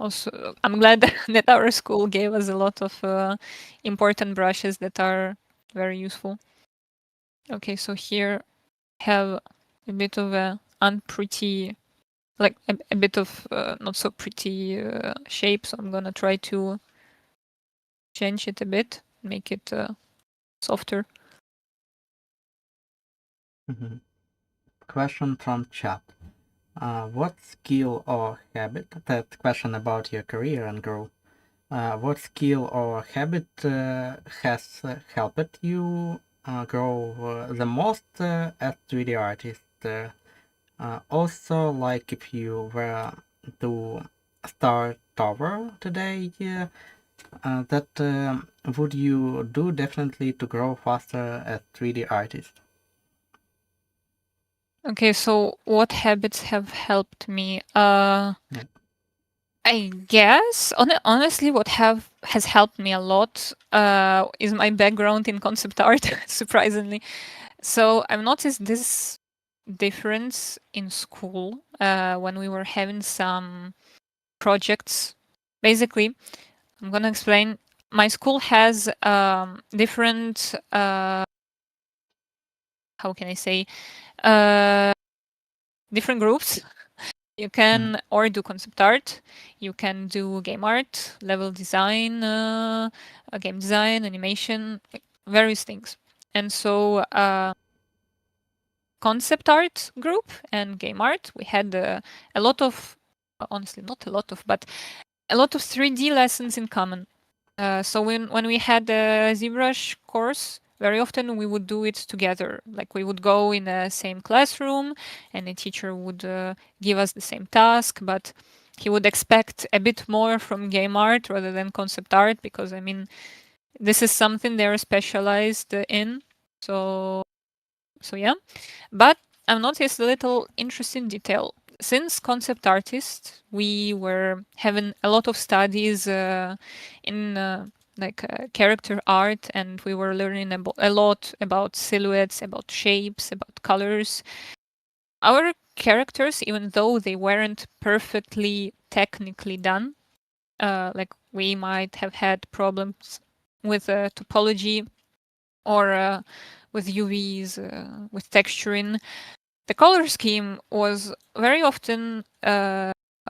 Also, I'm glad that our school gave us a lot of important brushes that are very useful. Okay, so here I have a bit of a unpretty, like a bit of not so pretty shape, so I'm gonna try to change it a bit, make it softer. Mm-hmm. Question from chat. What skill or habit, that question about your career and growth, what skill or habit has helped you grow the most as 3D artist? Also, like if you were to start over today, that would you do definitely to grow faster as 3D artist? Okay, so what habits have helped me? Yeah. I guess honestly, what has helped me a lot is my background in concept art. Surprisingly, so I've noticed this difference in school when we were having some projects. Basically, I'm gonna explain. My school has different. How can I say? Uh, Different groups. You can or do concept art, you can do game art, level design, game design, animation, like various things. And so concept art group and game art, we had a lot of, honestly not a lot of, but a lot of 3D lessons in common. So when we had a ZBrush course, very often we would do it together. Like we would go in the same classroom and the teacher would give us the same task, but he would expect a bit more from game art rather than concept art because, I mean, this is something they're specialized in. So yeah. But I've noticed a little interesting detail. Since concept artists, we were having a lot of studies in character art, and we were learning a lot about silhouettes, about shapes, about colors. Our characters, even though they weren't perfectly technically done, like we might have had problems with topology or with UVs, with texturing. The color scheme was very often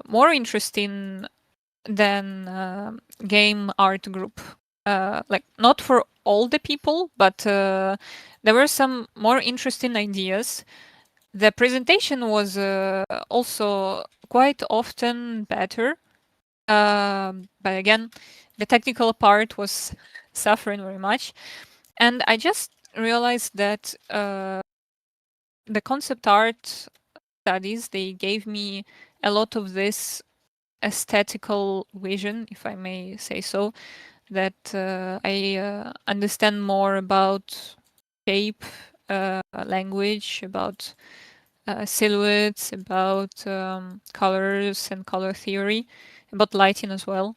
more interesting than game art group. Like not for all the people, but there were some more interesting ideas. The presentation was also quite often better, but again, the technical part was suffering very much. And I just realized that the concept art studies, they gave me a lot of this aesthetical vision, if I may say so, that I understand more about shape, language, about silhouettes, about colors and color theory, about lighting as well.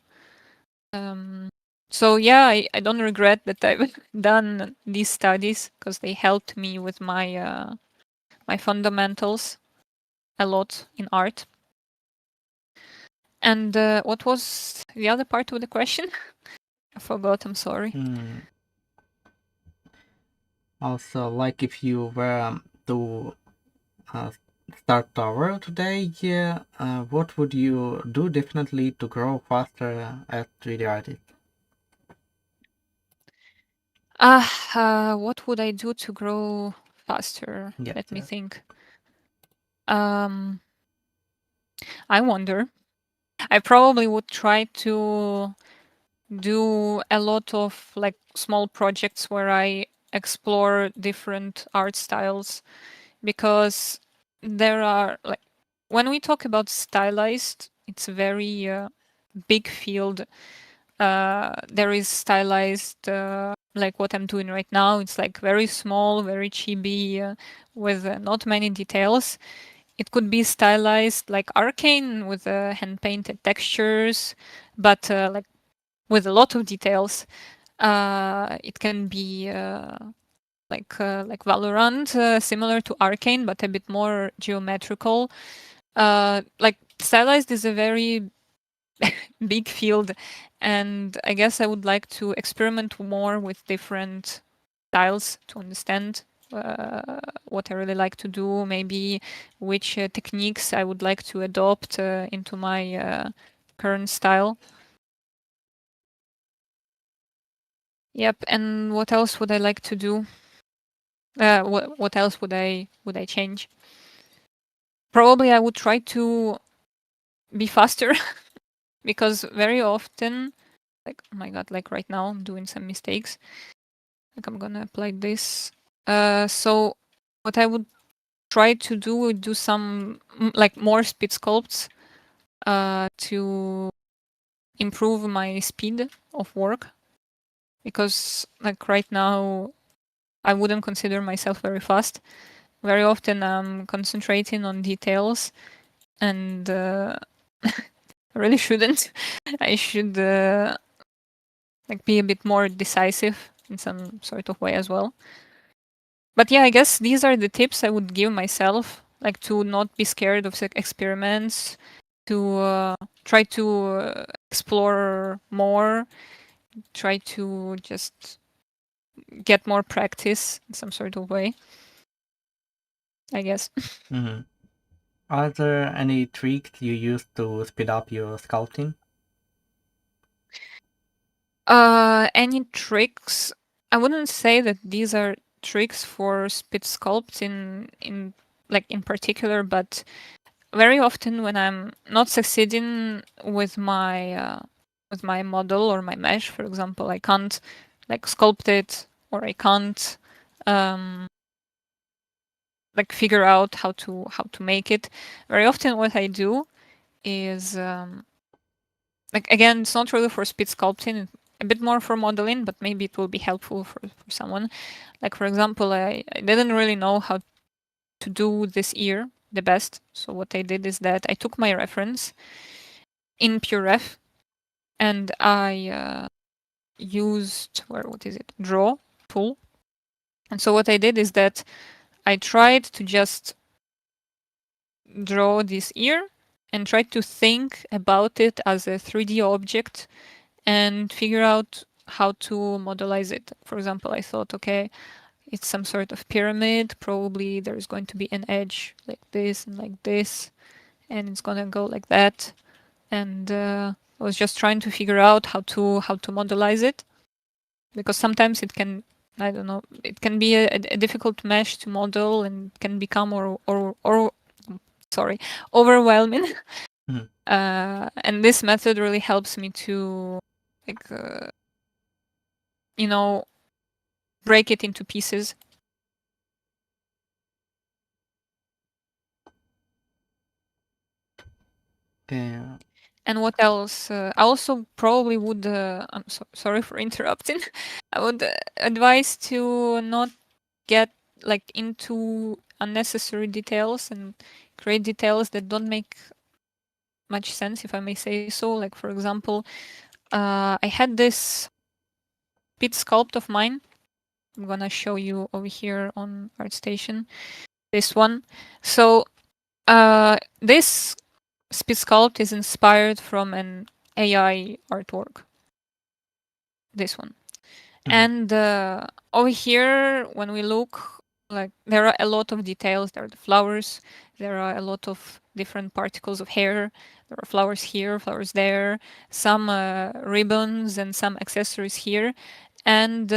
So yeah, I don't regret that I've done these studies because they helped me with my my fundamentals a lot in art. And what was the other part of the question? I forgot, I'm sorry. Also, like if you were to start over today, what would you do differently to grow faster as 3D artist? What would I do to grow faster? Yes, Let me yes. think. I wonder. I probably would try to do a lot of like small projects where I explore different art styles because there are like when we talk about stylized, it's a very big field. There is stylized like what I'm doing right now. It's like very small, very chibi, with not many details. It could be stylized like arcane with hand painted textures, but like with a lot of details. It can be like Valorant, similar to Arcane, but a bit more geometrical. Like stylized is a very big field, and I guess I would like to experiment more with different styles to understand what I really like to do. Maybe which techniques I would like to adopt into my current style. Yep, and what else would I like to do? What else would I change? Probably I would try to be faster because very often, like oh my god, like right now I'm doing some mistakes. Like I'm gonna apply this. So what I would try to do would do some like more speed sculpts to improve my speed of work because like right now I wouldn't consider myself very fast. Very often I'm concentrating on details and I really shouldn't. I should like be a bit more decisive in some sort of way as well. But yeah, I guess these are the tips I would give myself, like to not be scared of experiments, to try to explore more, try to just get more practice in some sort of way, I guess. Mm-hmm. Are there any tricks you use to speed up your sculpting? Any tricks? I wouldn't say that these are tricks for speed sculpt in particular, but very often when I'm not succeeding with my model or my mesh, for example, I can't like sculpt it, or I can't like figure out how to make it. Very often what I do is like, again, it's not really for speed sculpting, a bit more for modeling, but maybe it will be helpful for someone. Like, for example, I didn't really know how to do this ear the best. So what I did is that I took my reference in PureRef and I used, what is it? Draw tool. And so what I did is that I tried to just draw this ear and tried to think about it as a 3D object and figure out how to modelize it. For example, I thought, okay, it's some sort of pyramid. Probably there's going to be an edge like this and like this, and it's gonna go like that. And I was just trying to figure out how to modelize it, because sometimes it can, I don't know, it can be a difficult mesh to model and can become or sorry, overwhelming. Mhm. And this method really helps me to like break it into pieces. Yeah. And what else? I also probably would. I'm sorry for interrupting. I would advise to not get like into unnecessary details and create details that don't make much sense, if I may say so. Like, for example, I had this pit sculpt of mine. I'm gonna show you over here on ArtStation. This one. So this speed sculpt is inspired from an AI artwork. This one. And over here, when we look, like, there are a lot of details. There are the flowers. There are a lot of different particles of hair. There are flowers here, flowers there, some ribbons and some accessories here. And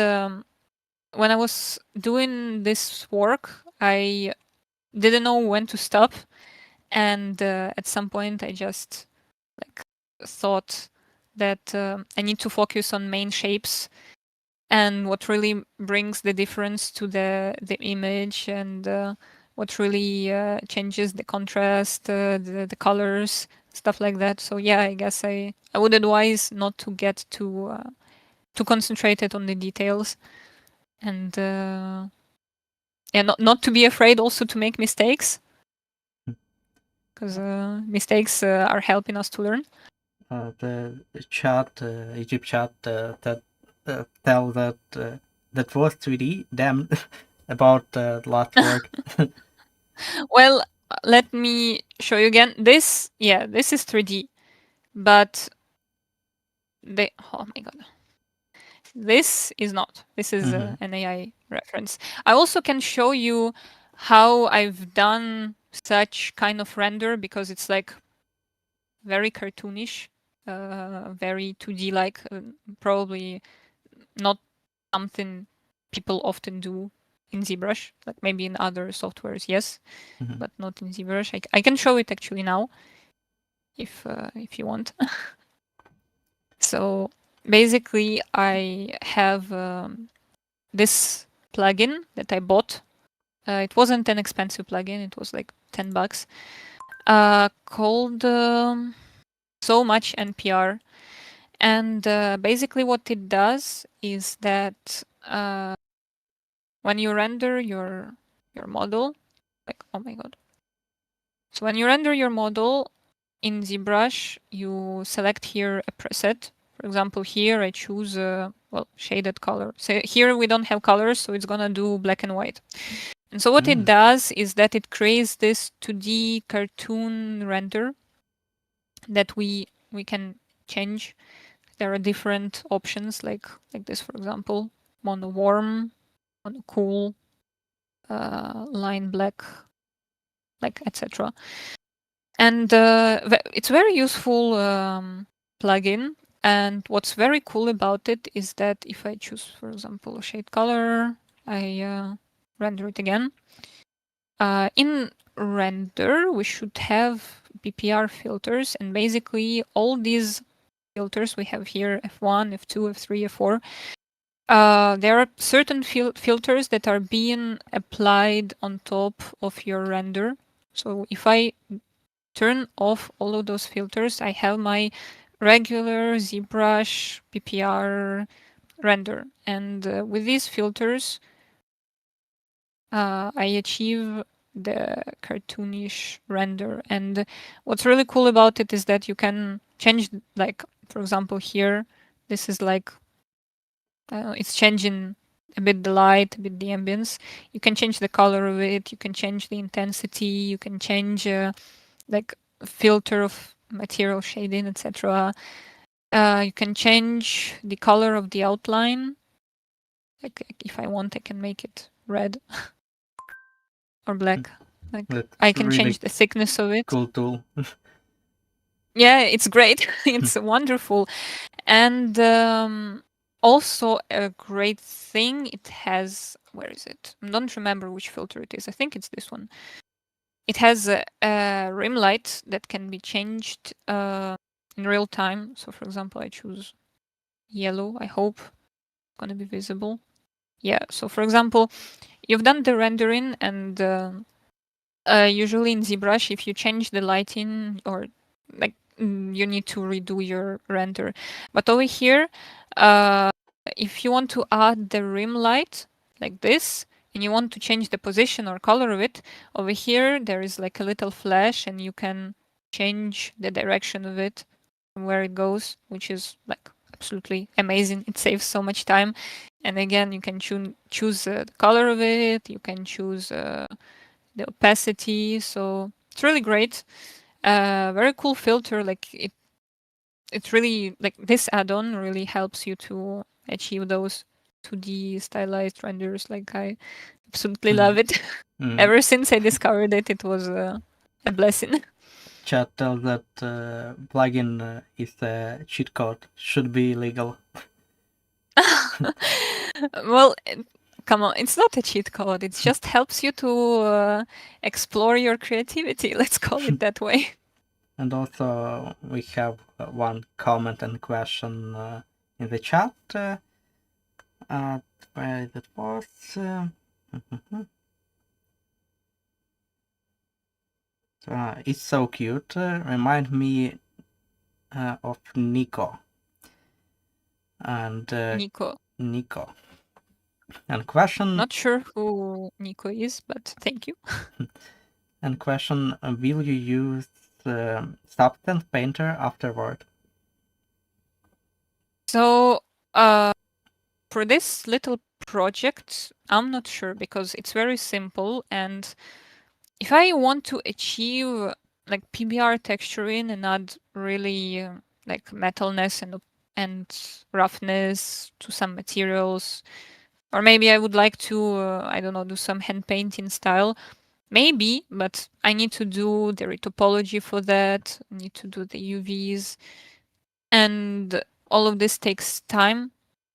when I was doing this work, I didn't know when to stop. And at some point, I just like thought that I need to focus on main shapes and what really brings the difference to the image, and what really changes the contrast, the colors, stuff like that. So yeah, I guess I would advise not to get too concentrated on the details, and yeah, not to be afraid also to make mistakes, because mistakes are helping us to learn. The chat, Egypt chat, that tell that that was 3D. Damn, about the last work. Well, let me show you again. This is 3D, but oh my god, this is not. This is an AI reference. I also can show you how I've done such kind of render, because it's like very cartoonish, very 2D like, probably not something people often do in ZBrush. Like, maybe in other softwares, yes, but not in ZBrush. I can show it actually now, if you want. So basically, I have this plugin that I bought. It wasn't an expensive plugin. It was like $10, called So Much NPR. And basically what it does is that when you render your model, like, oh my god. So when you render your model in ZBrush, you select here a preset. For example, here I choose shaded color. So here we don't have colors, so it's gonna do black and white. And so what it does is that it creates this 2D cartoon render that we can change. There are different options like this, for example, mono warm, mono cool, line black, like, etc. And it's very useful plugin. And what's very cool about it is that if I choose, for example, a shade color, I render it again. In render, we should have BPR filters, and basically all these filters we have here, F1, F2, F3, F4, there are certain filters that are being applied on top of your render. So if I turn off all of those filters, I have my regular ZBrush PPR render. And with these filters, I achieve the cartoonish render. And what's really cool about it is that you can change, like, for example, here, this is like, it's changing a bit the light, a bit the ambience. You can change the color of it, you can change the intensity, you can change like filter of material shading, etc. You can change the color of the outline. Like if I want, I can make it red or black. Like That's I can really change the thickness of it. cool tool. Yeah, it's great. It's wonderful. And also a great thing, it has, where is it? I don't remember which filter it is. I think it's this one. It has a rim light that can be changed in real time. So for example, I choose yellow. I hope it's going to be visible. Yeah. So for example, you've done the rendering, and usually in ZBrush, if you change the lighting or like you need to redo your render. But over here, if you want to add the rim light like this, and you want to change the position or color of it, over here there is like a little flash, and you can change the direction of it from where it goes, which is like absolutely amazing. It saves so much time. And again, you can choose the color of it. You can choose the opacity. So it's really great. Very cool filter. Like it's really like this add-on really helps you to achieve those 2D stylized renders. Like I absolutely love it. Ever since I discovered it, it was a blessing. Chat tells that plugin is a cheat code. Should be illegal. Well, come on, it's not a cheat code. It just helps you to explore your creativity. Let's call it that way. And also we have one comment and question in the chat. Where it was. It's so cute. Remind me of Nico. And Nico. And question. Not sure who Nico is, but thank you. And question: will you use Substance Painter afterward? So for this little project, I'm not sure because it's very simple, and if I want to achieve like PBR texturing and add really like metalness and roughness to some materials, or maybe I would like to I don't know, do some hand painting style, maybe, but I need to do the retopology for that. I need to do the UVs, and all of this takes time.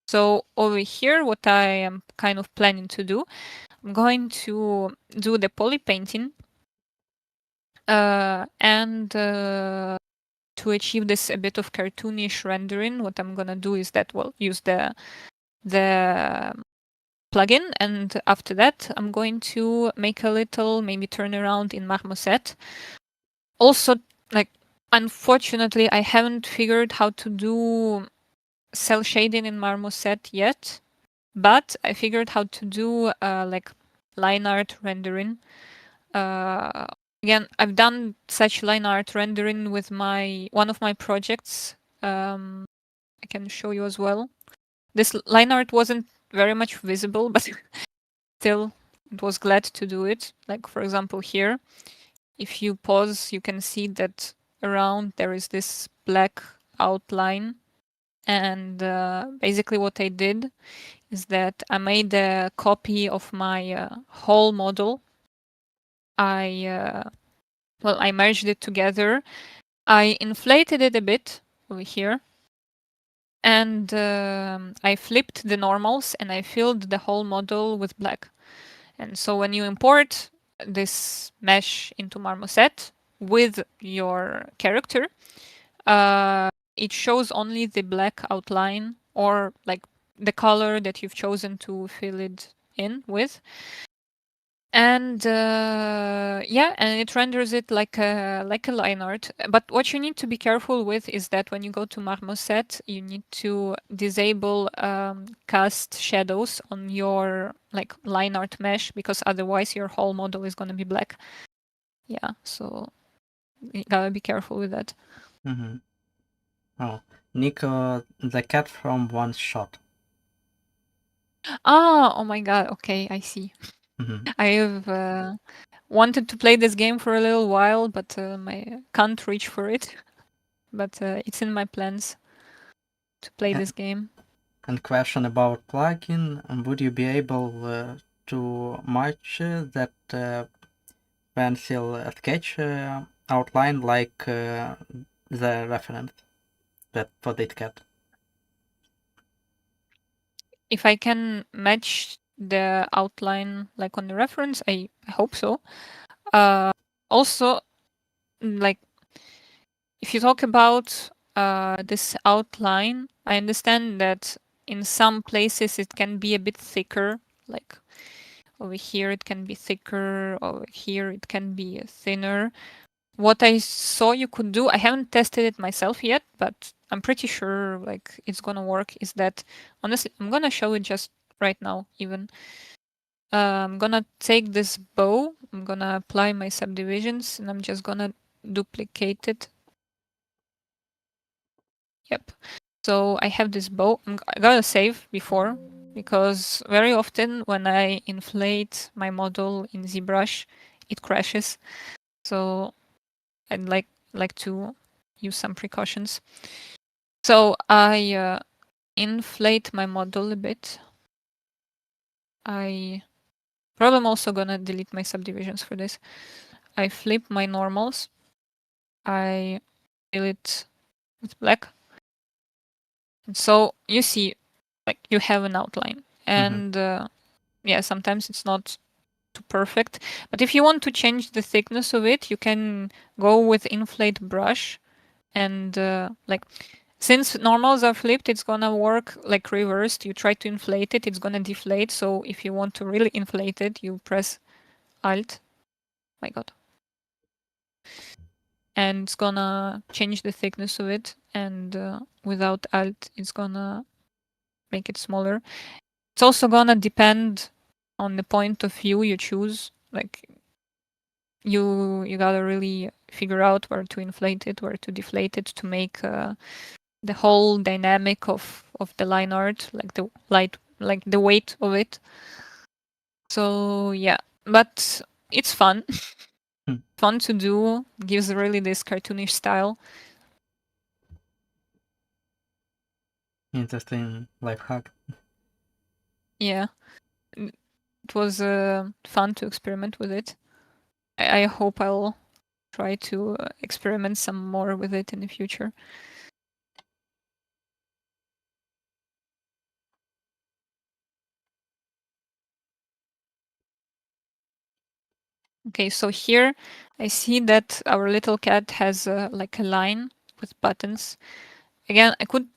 So over here, what I am kind of planning to do, I'm going to do the poly painting, and to achieve this a bit of cartoonish rendering, what I'm gonna do is that we'll use the plugin, and after that, I'm going to make a little maybe turnaround in Marmoset. Also, like unfortunately, I haven't figured how to do cell shading in Marmoset yet, but I figured how to do like line art rendering. Again, I've done such line art rendering with one of my projects. I can show you as well. This line art wasn't very much visible, but still, it was glad to do it. Like for example, here, if you pause, you can see that around there is this black outline. And basically what I did is that I made a copy of my whole model. I well, I merged it together. I inflated it a bit over here. And I flipped the normals and I filled the whole model with black. And so when you import this mesh into Marmoset with your character, it shows only the black outline or like the color that you've chosen to fill it in with. And yeah, and it renders it like a line art. But what you need to be careful with is that when you go to Marmoset, you need to disable cast shadows on your like line art mesh, because otherwise your whole model is gonna be black. Yeah, so you gotta be careful with that. Mm-hmm. Oh, Nico, the cat from One Shot. Ah, oh my god. Okay, I see. Mm-hmm. I've wanted to play this game for a little while, but I can't reach for it. But it's in my plans to play this game. And question about plugin, would you be able to match that pencil sketch outline like the reference that for that cat? If I can match the outline like on the reference, I hope so. Also, like if you talk about this outline, I understand that in some places it can be a bit thicker, like over here it can be thicker, over here it can be thinner. What I saw you could do, I haven't tested it myself yet, but I'm pretty sure like it's gonna work, is that honestly I'm gonna show it just right now even. I'm gonna take this bow, I'm gonna apply my subdivisions, and I'm just gonna duplicate it. Yep. So I have this bow. I gotta save before, because very often when I inflate my model in ZBrush, it crashes. So I'd like to use some precautions. So I inflate my model a bit. I probably am also gonna delete my subdivisions for this. I flip my normals. I fill it with black. And so you see, like you have an outline. And yeah, sometimes it's not too perfect. But if you want to change the thickness of it, you can go with inflate brush and like since normals are flipped, it's gonna work like reversed. You try to inflate it, it's gonna deflate. So if you want to really inflate it, you press Alt. My God. And it's gonna change the thickness of it. And without Alt, it's gonna make it smaller. It's also gonna depend on the point of view you choose. Like you gotta really figure out where to inflate it, where to deflate it to make the whole dynamic of the line art, like the light, like the weight of it. So yeah, but it's fun. Fun to do, gives really this cartoonish style. Interesting life hack. Yeah, it was fun to experiment with it. I hope I'll try to experiment some more with it in the future. Okay, so here I see that our little cat has like a line with buttons. Again, I could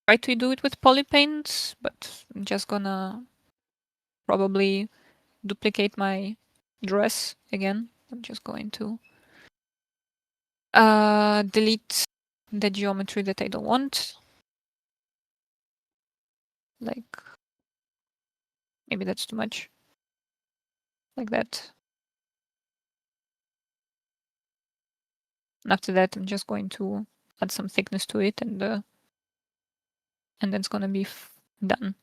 try to do it with polypaint, but I'm just gonna probably duplicate my dress again. I'm just going to delete the geometry that I don't want. Like, maybe that's too much. Like that. And after that, I'm just going to add some thickness to it, and that's gonna be done.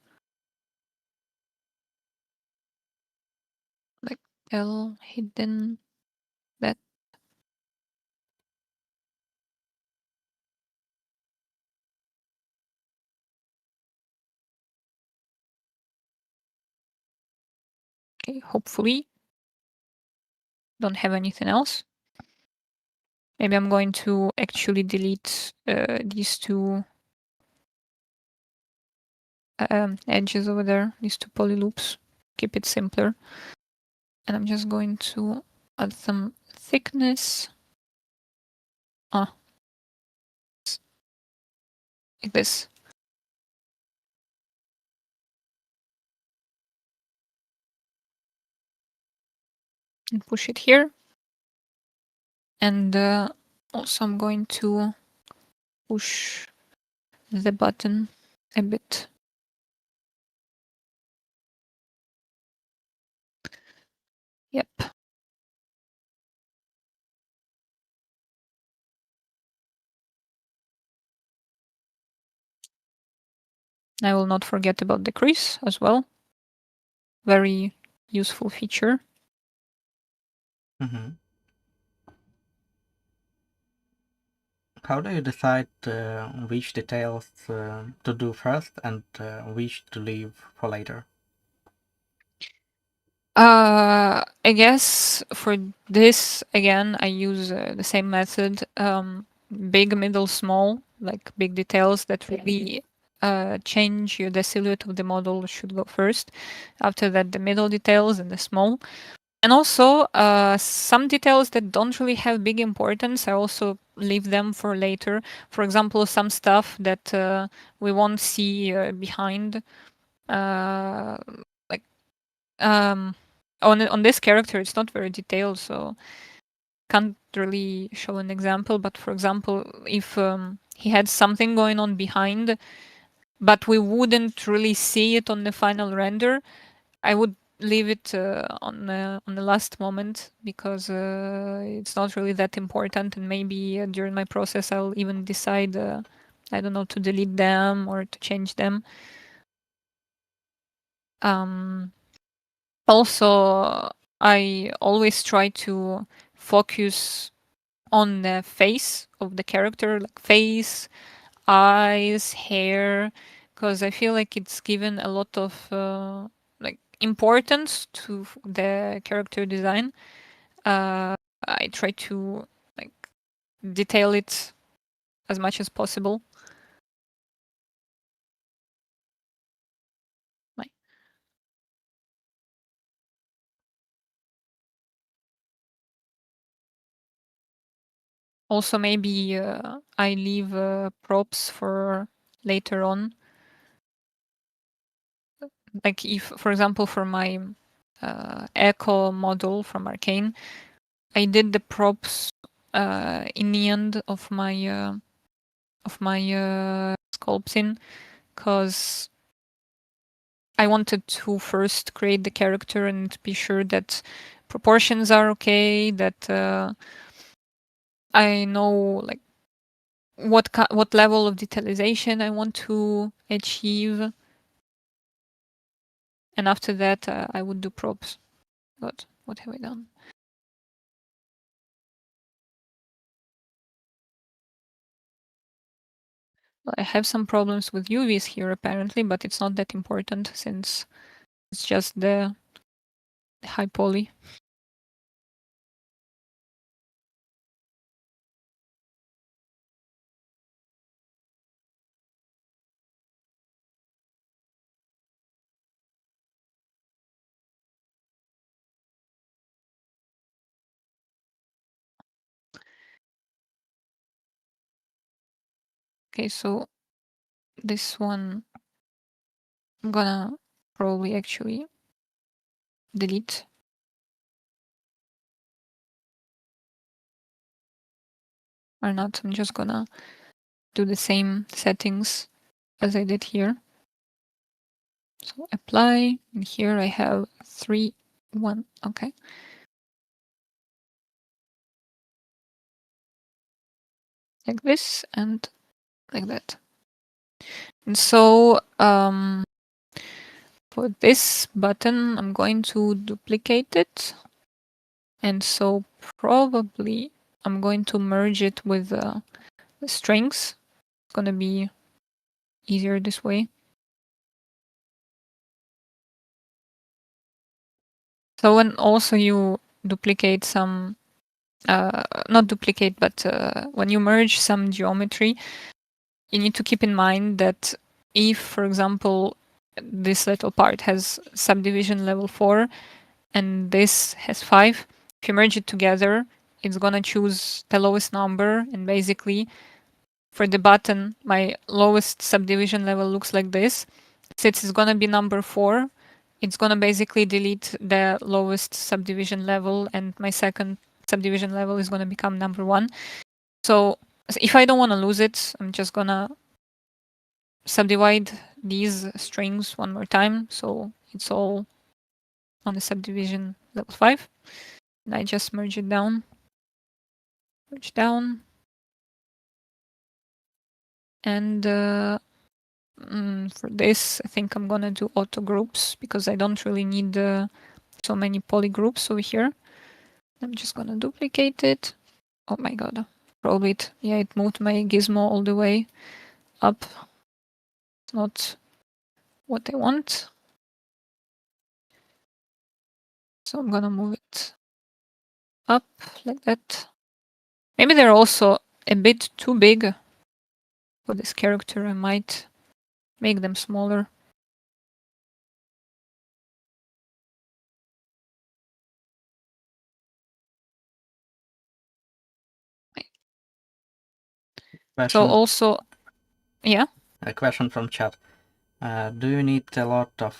Like L hidden that. Okay, hopefully don't have anything else. Maybe I'm going to actually delete these two edges over there, these two poly loops. Keep it simpler. And I'm just going to add some thickness. Like this. And push it here. And also I'm going to push the button a bit. Yep. I will not forget about the crease as well. Very useful feature. Mm-hmm. How do you decide which details to do first and which to leave for later? I guess for this, again, I use the same method. Big, middle, small, like big details that really change the silhouette of the model should go first. After that, the middle details and the small. And also, some details that don't really have big importance, I also leave them for later. For example, some stuff that we won't see behind. Like on this character, it's not very detailed, so can't really show an example. But for example, if he had something going on behind, but we wouldn't really see it on the final render, I would leave it on the last moment because it's not really that important, and maybe during my process I'll even decide I don't know, to delete them or to change them. Also, I always try to focus on the face of the character, like face, eyes, hair, because I feel like it's given a lot of like importance to the character design. I try to like detail it as much as possible. Like, also, maybe I leave props for later on. Like if, for example, for my Echo model from Arcane, I did the props in the end of my sculpting because I wanted to first create the character and be sure that proportions are okay, that I know like what level of detailization I want to achieve, and after that I would do props. But what have I done? Well, I have some problems with UVs here apparently, but it's not that important since it's just the high poly. Okay, so this one I'm gonna probably actually delete. Or not, I'm just gonna do the same settings as I did here. So apply, and here I have 3, 1, okay. Like this and like that. And so for this button, I'm going to duplicate it. And so probably I'm going to merge it with the strings. It's gonna be easier this way. So when also you duplicate some not duplicate, but when you merge some geometry, you need to keep in mind that if, for example, this little part has subdivision level 4 and this has 5, if you merge it together, it's gonna choose the lowest number, and basically for the button, my lowest subdivision level looks like this. Since it's gonna be number 4, it's gonna basically delete the lowest subdivision level, and my second subdivision level is gonna become number 1. So if I don't want to lose it, I'm just gonna subdivide these strings one more time, so it's all on the subdivision level 5. And I just merge it down. Merge down. And for this, I think I'm gonna do auto groups because I don't really need so many poly groups over here. I'm just gonna duplicate it. Oh my god, probably it. Yeah, it moved my gizmo all the way up. It's not what I want. So I'm gonna move it up like that. Maybe they're also a bit too big for this character. I might make them smaller. Question, So also, yeah. a question from chat. Do you need a lot of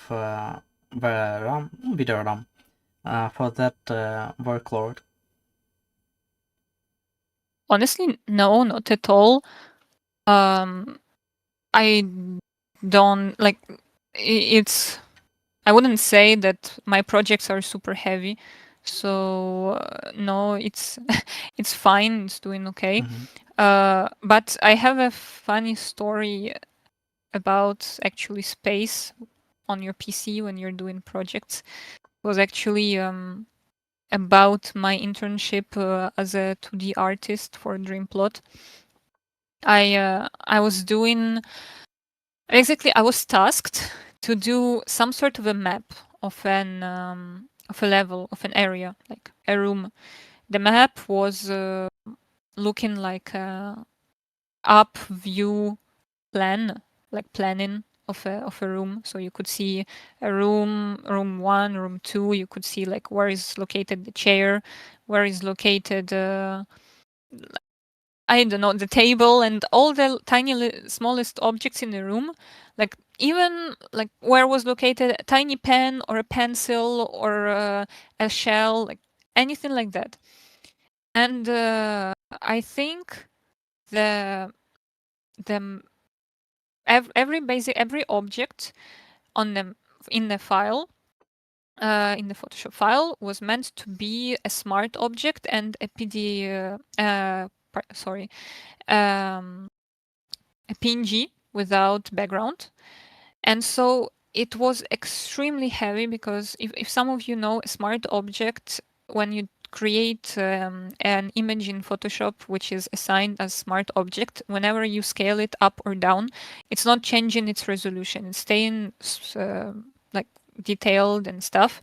video RAM for that workload? Honestly, no, not at all. I don't like it's. I wouldn't say that my projects are super heavy, so no, it's it's fine. It's doing okay. But I have a funny story about actually space on your PC when you're doing projects. It was actually about my internship as a 2D artist for Dreamplot. I was doing basically I was tasked to do some sort of a map of a level of an area, like a room. The map was looking like a up view plan, like planning of a room. So you could see a room 1, room 2. You could see like where is located the chair, where is located I don't know, the table, and all the tiny smallest objects in the room, like even like where was located a tiny pen or a pencil or a shell, like anything like that. And I think the every object on the in the file in the Photoshop file was meant to be a smart object and a a PNG without background. And so it was extremely heavy because if some of you know a smart object, when you create an image in Photoshop which is assigned as smart object, whenever you scale it up or down, it's not changing its resolution. It's staying like detailed and stuff.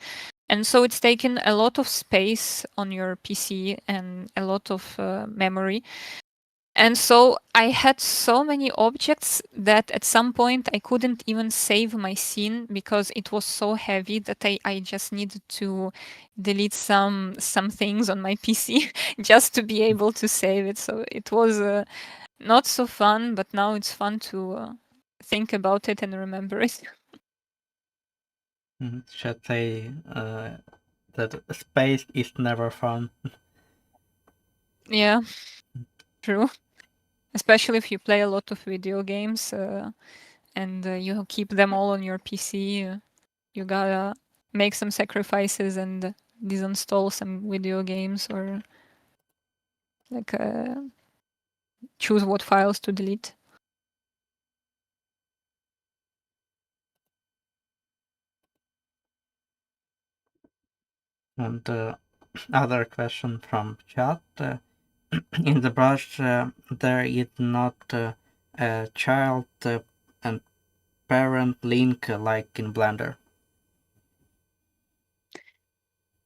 And so it's taken a lot of space on your PC and a lot of memory. And so I had so many objects that at some point I couldn't even save my scene because it was so heavy that I just needed to delete some things on my PC just to be able to save it. So it was not so fun, but now it's fun to think about it and remember it. Should say that space is never fun. Yeah, true. Especially if you play a lot of video games and you keep them all on your PC. You gotta make some sacrifices and disinstall some video games or like choose what files to delete. And other question from chat. In ZBrush, there is not a child and parent link like in Blender.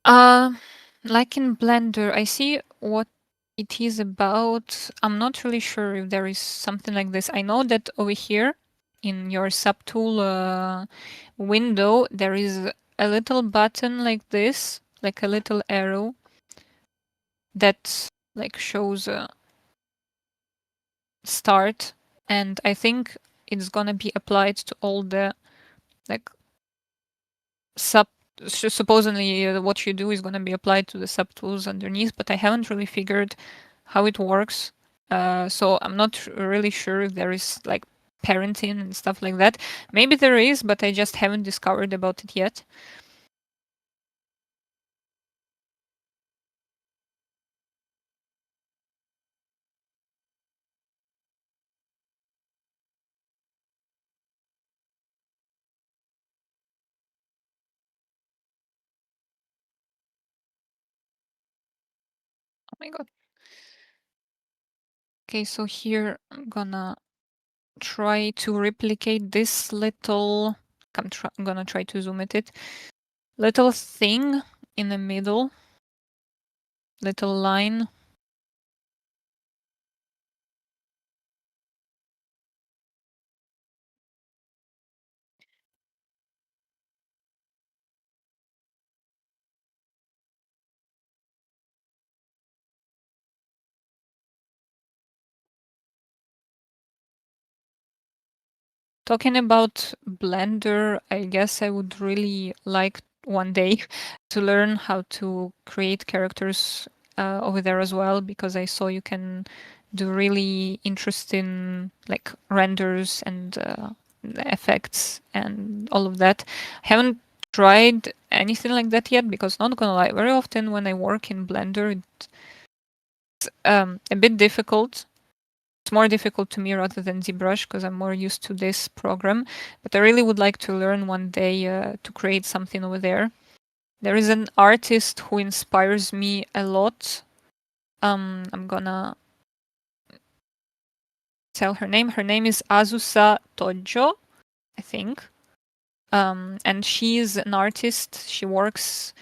Like in Blender, I see what it is about. I'm not really sure if there is something like this. I know that over here in your subtool window, there is a little button like this, like a little arrow that like shows start, and I think it's gonna be applied to all the like supposedly what you do is gonna be applied to the subtools underneath, but I haven't really figured how it works. So I'm not really sure if there is like parenting and stuff like that. Maybe there is, but I just haven't discovered about it yet. Oh my god. Okay, so here I'm gonna try to replicate this little. I'm gonna try to zoom at it. Little thing in the middle. Little line. Talking about Blender, I guess I would really like one day to learn how to create characters over there as well, because I saw you can do really interesting like renders and effects and all of that. I haven't tried anything like that yet because, not gonna lie, very often when I work in Blender, it's a bit difficult. It's more difficult to me rather than ZBrush because I'm more used to this program. But I really would like to learn one day to create something over there. There is an artist who inspires me a lot. I'm gonna tell her name. Her name is Azusa Tojo, I think. And she's an artist. She works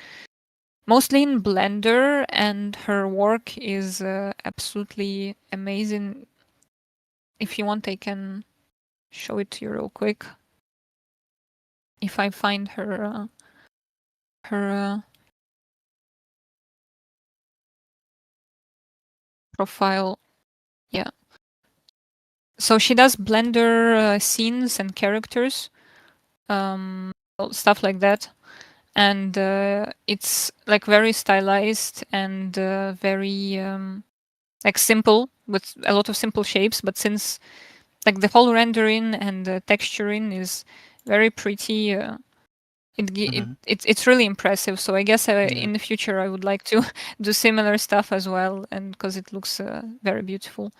mostly in Blender, and her work is absolutely amazing. If you want, I can show it to you real quick. If I find her profile, yeah. So she does Blender scenes and characters, stuff like that, and it's like very stylized and very like simple, with a lot of simple shapes. But since like the whole rendering and texturing is very pretty, it's really impressive. So I guess in the future I would like to do similar stuff as well, and because it looks very beautiful.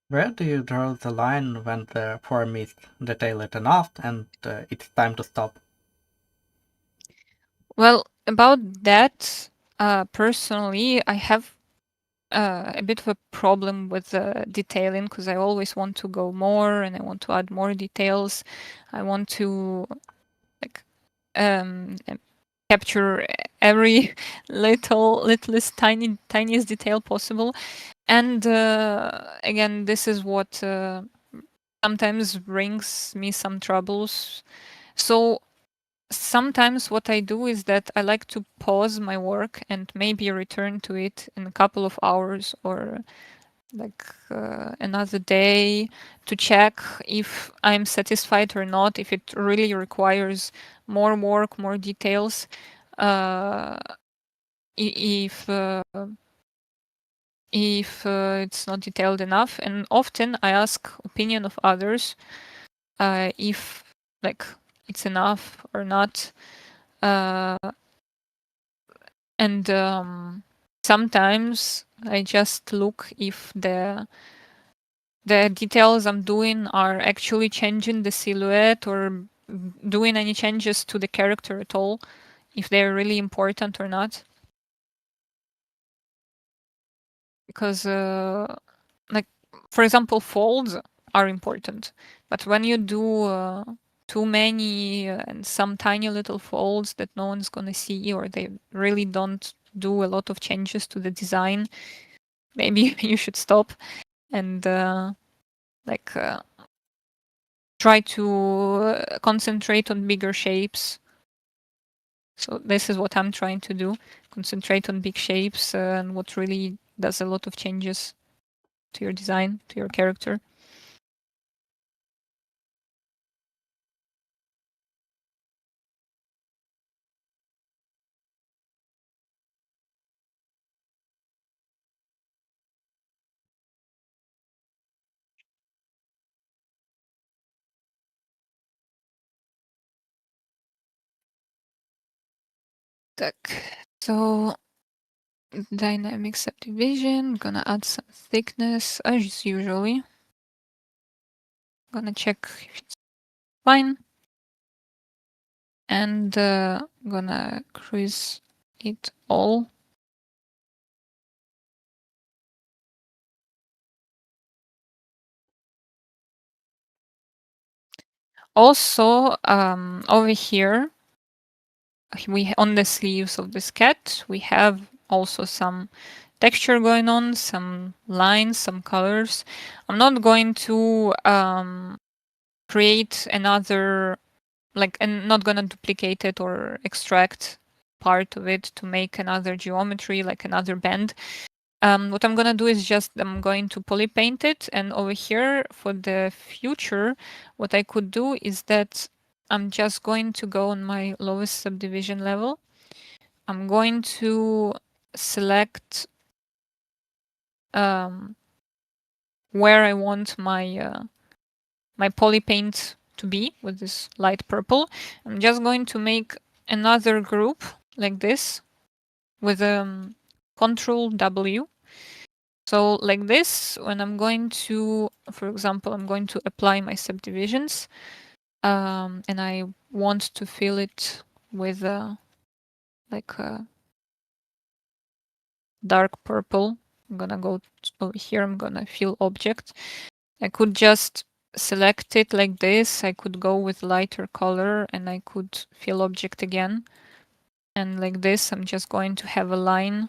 Where do you draw the line when the form is detailed enough and it's time to stop? Well, about that, personally, I have a bit of a problem with detailing, because I always want to go more and I want to add more details. I want to like capture every littlest tiniest detail possible. And again, this is what sometimes brings me some troubles. So sometimes what I do is that I like to pause my work and maybe return to it in a couple of hours or like another day to check if I'm satisfied or not, if it really requires more work, more details, if it's not detailed enough. And often I ask opinion of others if like it's enough or not. And sometimes I just look if the details I'm doing are actually changing the silhouette or doing any changes to the character at all, if they're really important or not. because like, for example, folds are important, but when you do too many and some tiny little folds that no one's gonna see, or they really don't do a lot of changes to the design, maybe you should stop and try to concentrate on bigger shapes. So this is what I'm trying to do: concentrate on big shapes and what really does a lot of changes to your design, to your character. So dynamic subdivision, gonna add some thickness as usually. Gonna check if it's fine. And gonna crease it all. Also, over here, on the sleeves of this cat, we have also some texture going on, some lines, some colors. I'm not going to create another, and not gonna duplicate it or extract part of it to make another geometry, like another bend. What I'm gonna do is just I'm going to poly paint it, and over here for the future, what I could do is that I'm just going to go on my lowest subdivision level. I'm going to select where I want my poly paint to be with this light purple. I'm just going to make another group like this with Control W. So like this, when I'm going to, for example, I'm going to apply my subdivisions, and I want to fill it with like a dark purple. I'm gonna go over here, I'm gonna fill object. I could just select it like this. I could go with lighter color and I could fill object again. And like this, I'm just going to have a line,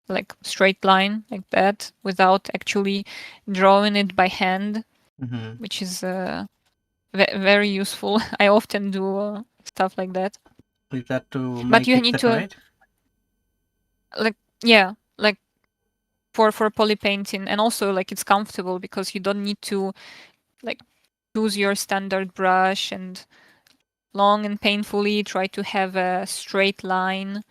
like straight line like that, without actually drawing it by hand, which is very useful. I often do stuff like that. Is that to But make you it need separate? to, yeah, like for poly painting, and also like it's comfortable because you don't need to like choose your standard brush and long and painfully try to have a straight line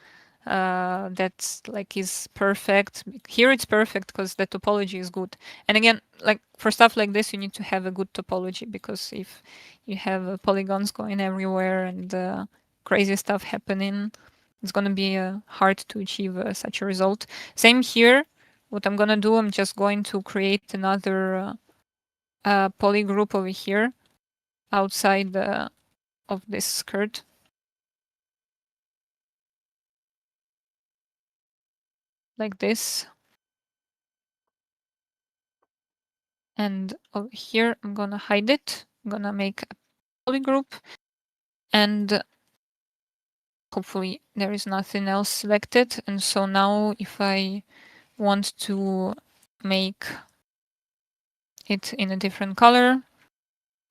that's like is perfect. Here it's perfect because the topology is good. And again, like for stuff like this, you need to have a good topology, because if you have polygons going everywhere and crazy stuff happening, it's going to be hard to achieve such a result. Same here. What I'm going to do, I'm just going to create another poly group over here outside of this skirt. Like this. And over here, I'm gonna hide it. I'm gonna make a poly group, and hopefully there is nothing else selected. And so now if I want to make it in a different color,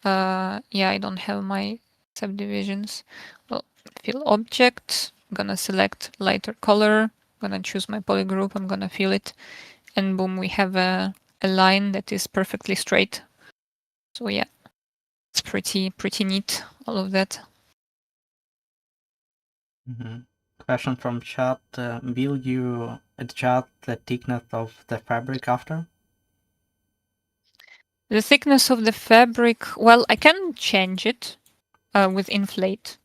yeah, I don't have my subdivisions. Well, fill object, I'm gonna select lighter color, I'm gonna choose my poly group, I'm gonna fill it, and boom, we have a line that is perfectly straight. So yeah, it's pretty neat, all of that. Question from chat. Will you adjust the thickness of the fabric after? The thickness of the fabric, well, I can change it with inflate.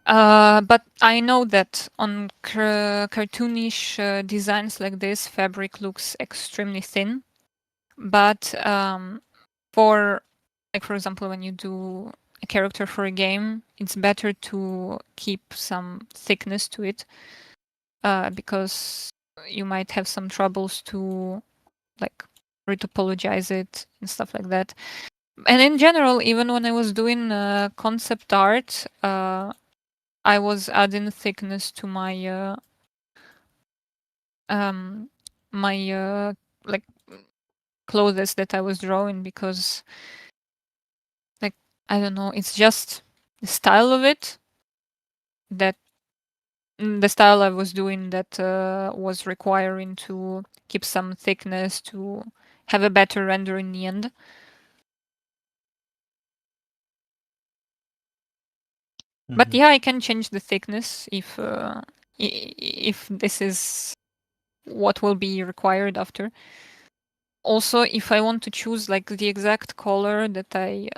But I know that on cartoonish designs like this, fabric looks extremely thin. But for example, when you do a character for a game, it's better to keep some thickness to it, because you might have some troubles to like retopologize it and stuff like that. And in general, even when I was doing concept art, I was adding thickness to my my like clothes that I was drawing, because like, I don't know, it's just the style of it, that the style I was doing, that was requiring to keep some thickness to have a better render in the end. But yeah, I can change the thickness if this is what will be required after. Also, if I want to choose like the exact color that I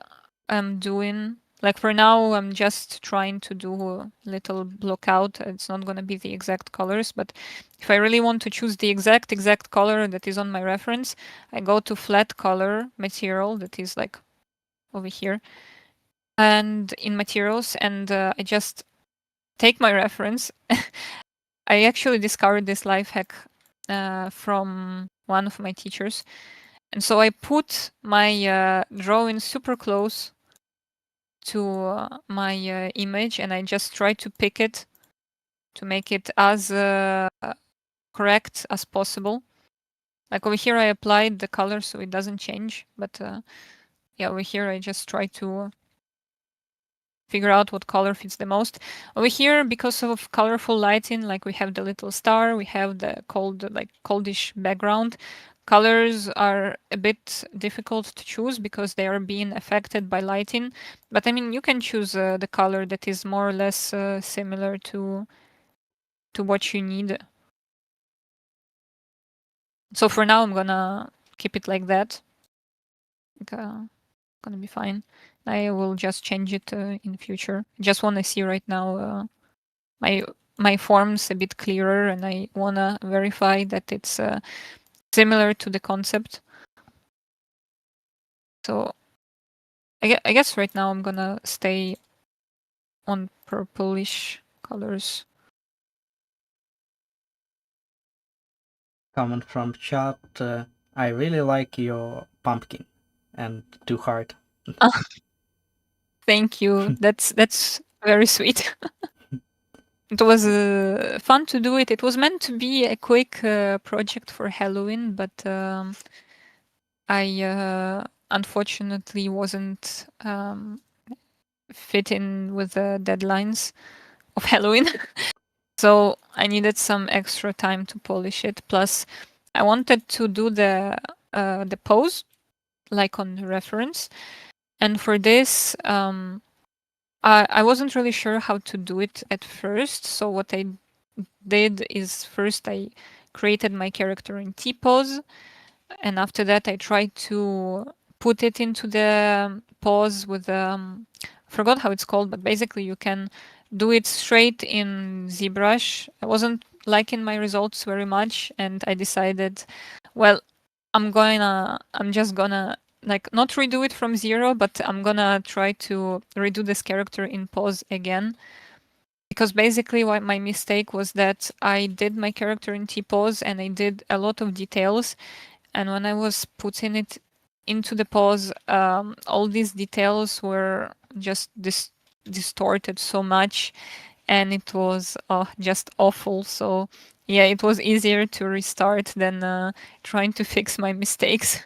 am doing, like for now, I'm just trying to do a little block out. It's not going to be the exact colors, but if I really want to choose the exact color that is on my reference, I go to flat color material that is like over here, and in materials, and I just take my reference. I actually discovered this life hack from one of my teachers. And so I put my drawing super close to my image, and I just try to pick it to make it as correct as possible. Like over here, I applied the color so it doesn't change. But yeah, over here, I just try to figure out what color fits the most. Over here, because of colorful lighting, like we have the little star, we have the cold, like coldish background. Colors are a bit difficult to choose because they are being affected by lighting. But I mean, you can choose the color that is more or less similar to what you need. So for now, I'm gonna keep it like that. Gonna be fine. I will just change it in the future. Just want to see right now my forms a bit clearer, and I wanna verify that it's similar to the concept. So I guess right now I'm gonna stay on purplish colors. Comment from chat. I really like your pumpkin and too hard. Thank you. That's very sweet. It was fun to do it. It was meant to be a quick project for Halloween, but I unfortunately wasn't fit in with the deadlines of Halloween. So I needed some extra time to polish it. Plus, I wanted to do the pose like on the reference, and for this, I wasn't really sure how to do it at first. So what I did is first I created my character in T pose, and after that I tried to put it into the pose with I forgot how it's called, but basically you can do it straight in ZBrush. I wasn't liking my results very much, and I decided, well, I'm just gonna like not redo it from zero, but I'm gonna try to redo this character in pose again. Because basically what my mistake was that I did my character in T-pose and I did a lot of details, and when I was putting it into the pose, all these details were just distorted so much, and it was just awful. So yeah, it was easier to restart than trying to fix my mistakes.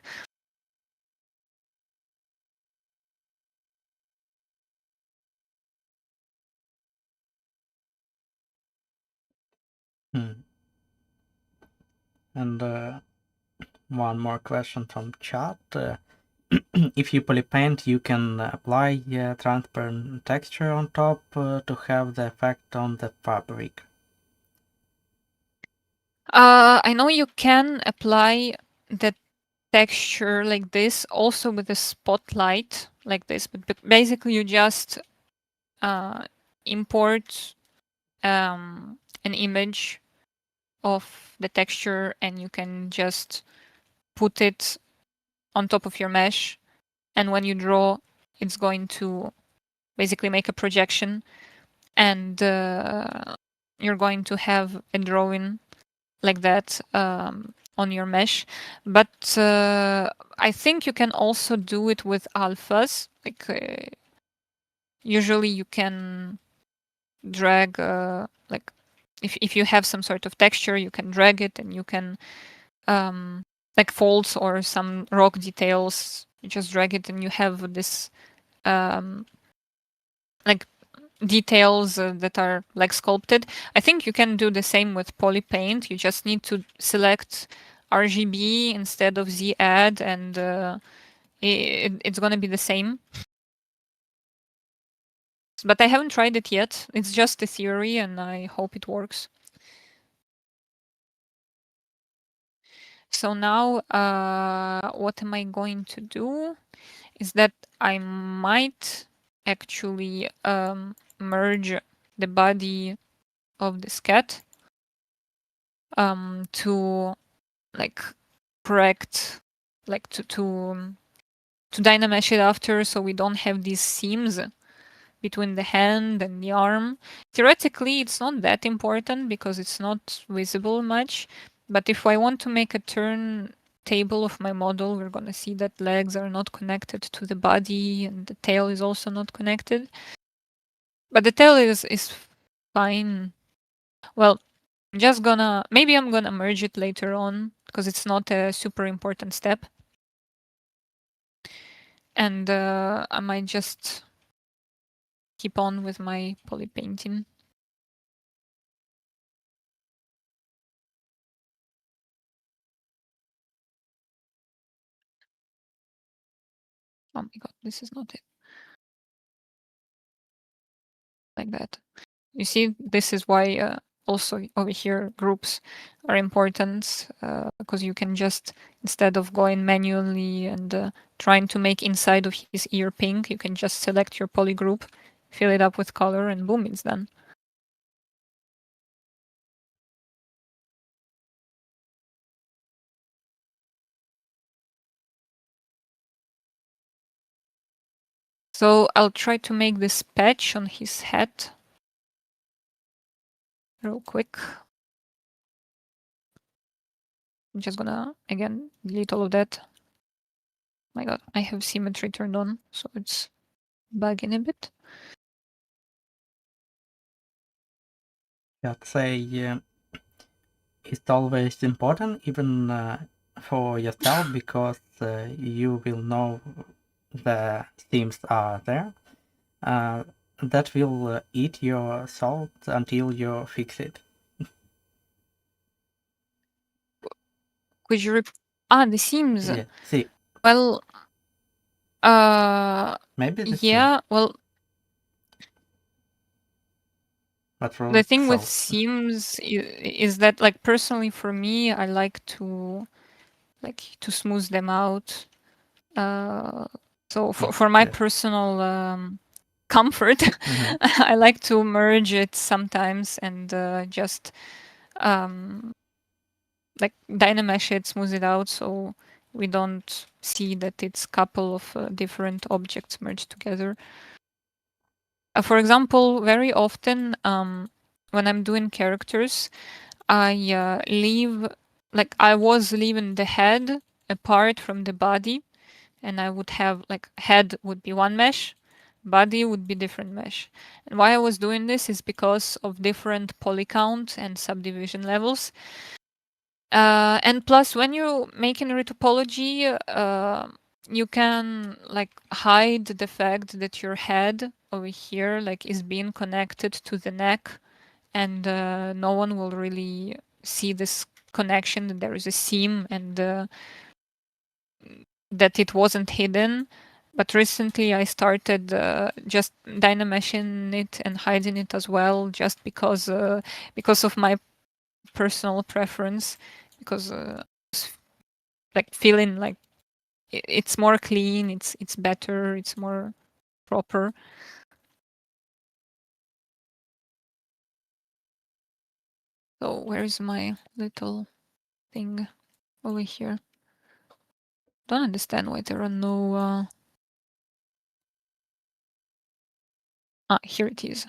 And one more question from chat. If you polypaint, you can apply transparent texture on top to have the effect on the fabric. I know you can apply the texture like this also with a spotlight like this, but basically you just import an image of the texture and you can just put it on top of your mesh, and when you draw it's going to basically make a projection, and you're going to have a drawing like that on your mesh. But I think you can also do it with alphas. Like usually you can drag like if you have some sort of texture, you can drag it and you can like folds or some rock details. You just drag it and you have this like details that are like sculpted. I think you can do the same with poly paint. You just need to select RGB instead of ZAdd, and it's gonna be the same. But I haven't tried it yet. It's just a theory, and I hope it works. So now, what am I going to do? Is that I might actually merge the body of this cat to like correct, like to dynamesh it after, so we don't have these seams between the hand and the arm. Theoretically, it's not that important because it's not visible much. But if I want to make a turn table of my model, we're going to see that legs are not connected to the body and the tail is also not connected. But the tail is fine. Well, maybe I'm gonna merge it later on because it's not a super important step. And I might just keep on with my poly painting. Oh my god, this is not it. Like that. You see, this is why also over here groups are important because you can just, instead of going manually and trying to make inside of his ear pink, you can just select your poly group, fill it up with color, and boom, it's done. So I'll try to make this patch on his head real quick. I'm just gonna, again, delete all of that. My god, I have symmetry turned on, so it's bugging a bit. I'd say it's always important, even for yourself, because you will know the themes are there. That will eat your salt until you fix it. Could you the seams? Yeah, see, Well, maybe the yeah, well, but for the thing with salt. seams is that, like, personally for me, I like to smooth them out. So for my Yes. personal comfort, Mhm. I like to merge it sometimes and just like dynamesh it, smooth it out, so we don't see that it's a couple of different objects merged together. For example, very often when I'm doing characters, I I was leaving the head apart from the body, and I would have like head would be one mesh, body would be different mesh. And why I was doing this is because of different poly count and subdivision levels. And plus, when you make in retopology, you can like hide the fact that your head over here like is being connected to the neck, and no one will really see this connection, that there is a seam, and that it wasn't hidden. But recently I started just dynameshing it and hiding it as well, just because of my personal preference, because like feeling like it's more clean, it's better, it's more proper. So where is my little thing over here? Don't understand why there are no here it is.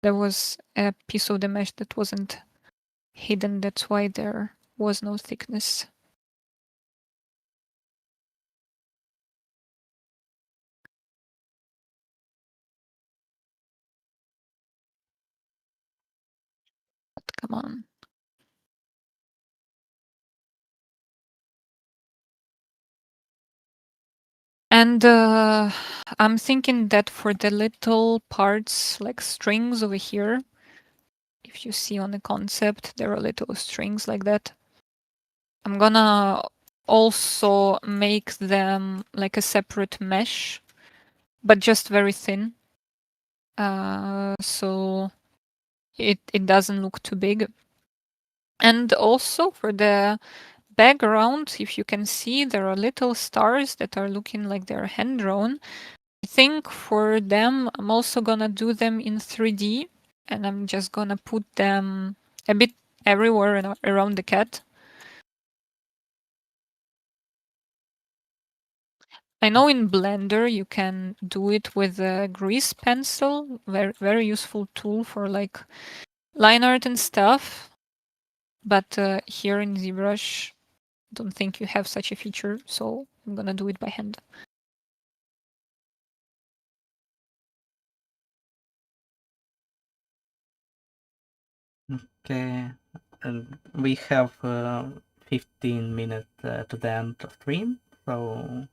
There was a piece of the mesh that wasn't hidden. That's why there was no thickness. But come on. And I'm thinking that for the little parts like strings over here, if you see on the concept, there are little strings like that. I'm gonna also make them like a separate mesh, but just very thin. So it doesn't look too big. And also for the background, if you can see, there are little stars that are looking like they're hand drawn. I think for them, I'm also gonna do them in 3D, and I'm just gonna put them a bit everywhere around the cat. I know in Blender you can do it with a grease pencil, very very useful tool for like line art and stuff. But here in ZBrush, don't think you have such a feature, so I'm gonna do it by hand. Okay, and we have 15 minutes to the end of stream, so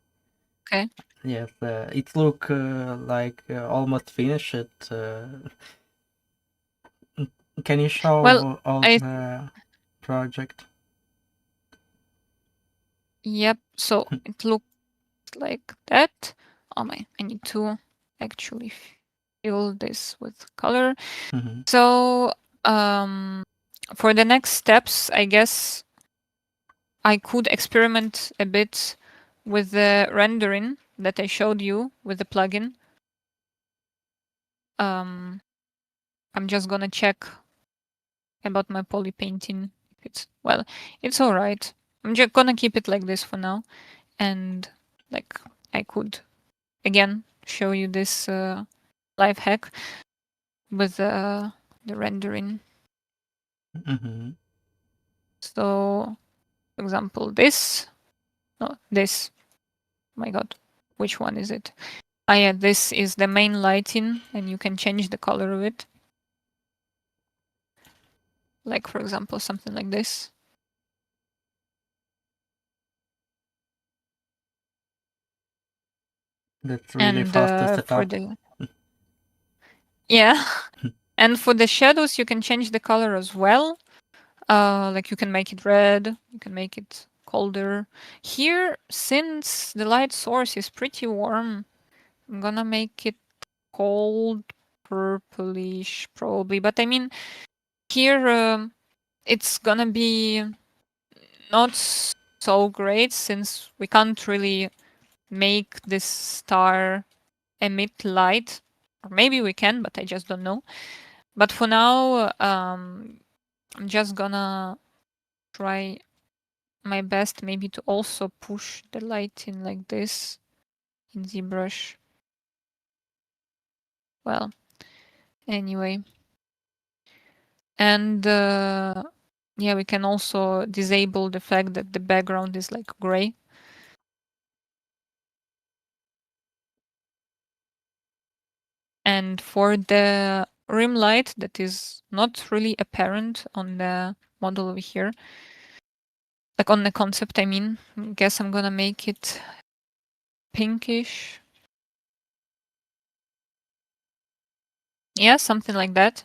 Okay. yes, it look like almost finished. Can you show Well, all the project? Yep, so it looks like that. Oh my, I need to actually fill this with color. Mm-hmm. So for the next steps, I guess I could experiment a bit with the rendering that I showed you with the plugin. I'm just gonna check about my poly painting. Well, it's all right. I'm just gonna keep it like this for now, and like I could again show you this life hack with the rendering. Mm-hmm. So, for example, this. No, this. My God, which one is it? Ah, yeah, this is the main lighting, and you can change the color of it. Like, for example, something like this. That's really And fast to set for up. the yeah, and for the shadows, you can change the color as well. Like you can make it red, you can make it colder. Here, since the light source is pretty warm, I'm gonna make it cold, purplish, probably. But I mean, here it's gonna be not so great since we can't really make this star emit light. Or maybe we can, but I just don't know. But for now, I'm just gonna try my best maybe to also push the light in like this in ZBrush. Well, anyway. And yeah, we can also disable the fact that the background is like gray. And for the rim light that is not really apparent on the model over here, like on the concept, I mean, I guess I'm gonna make it pinkish. Yeah, something like that.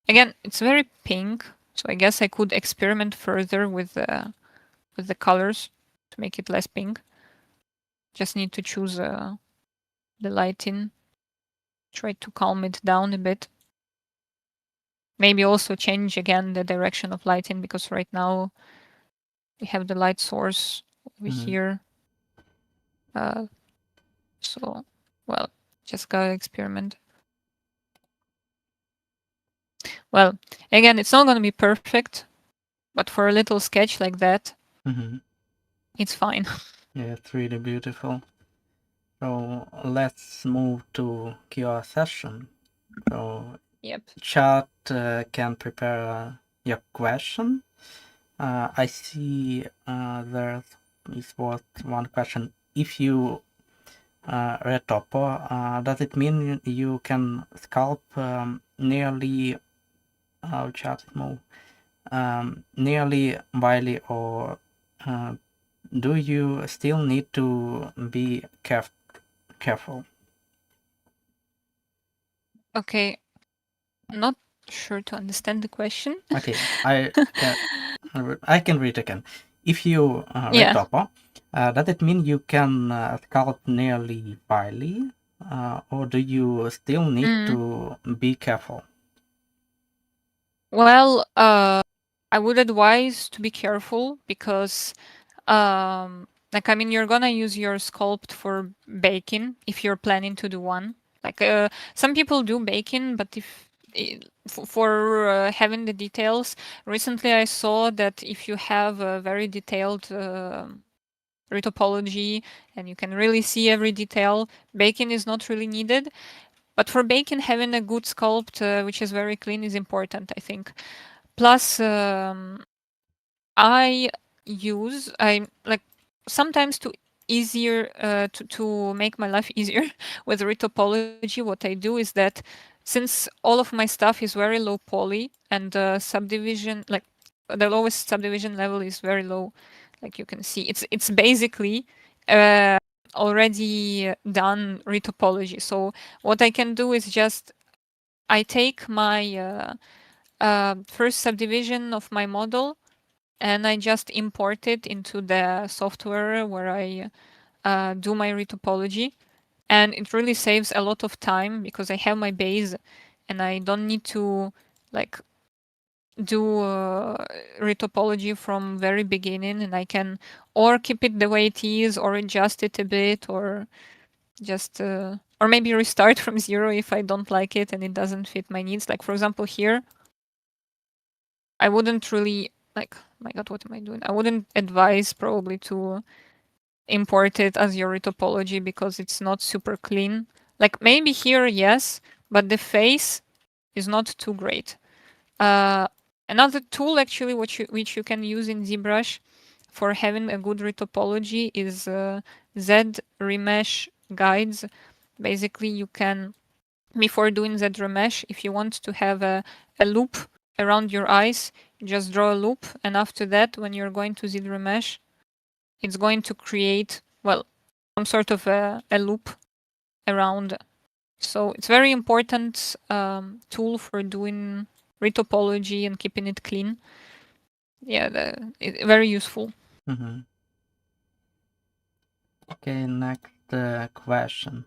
Again, it's very pink, so I guess I could experiment further with the colors to make it less pink. Just need to choose the lighting. Try to calm it down a bit. Maybe also change again the direction of lighting because right now we have the light source over here. So, well, just gotta experiment. Well, again, it's not gonna be perfect, but for a little sketch like that, it's fine. Yeah, it's really beautiful. So let's move to QR session. So Yep. chat can prepare your question. I see there was one question. If you red topo, does it mean you can sculpt nearly nearly Valia, or do you still need to be careful? Okay, not sure to understand the question. Okay, I can read again. If you read Yeah. topo, does it mean you can sculpt nearly Valia, or do you still need to be careful? Well, I would advise to be careful because, like, I mean, you're gonna use your sculpt for baking if you're planning to do one. Like, some people do baking, but for having the details, recently I saw that if you have a very detailed retopology and you can really see every detail, baking is not really needed. But for baking, having a good sculpt, which is very clean, is important, I think. Plus, I like sometimes to easier to make my life easier with retopology. What I do is that since all of my stuff is very low poly and subdivision, like the lowest subdivision level is very low, like you can see, it's basically already done retopology. So what I can do is just I take my first subdivision of my model and I just import it into the software where I do my retopology. And it really saves a lot of time because I have my base and I don't need to like do retopology from very beginning, and I can or keep it the way it is or adjust it a bit or just or maybe restart from zero if I don't like it and it doesn't fit my needs. Like for example here, I wouldn't really like, my god, what am I doing? I wouldn't advise probably to import it as your retopology because it's not super clean. Like maybe here, yes, but the face is not too great. Uh, Another tool actually which you can use in ZBrush for having a good retopology is ZRemesh guides. Basically, you can, before doing ZRemesh, if you want to have a loop around your eyes, you just draw a loop, and after that, when you're going to ZRemesh, it's going to create, well, some sort of a loop around. So it's very important tool for doing retopology and keeping it clean. Yeah, very useful. Mm-hmm. Okay, next question.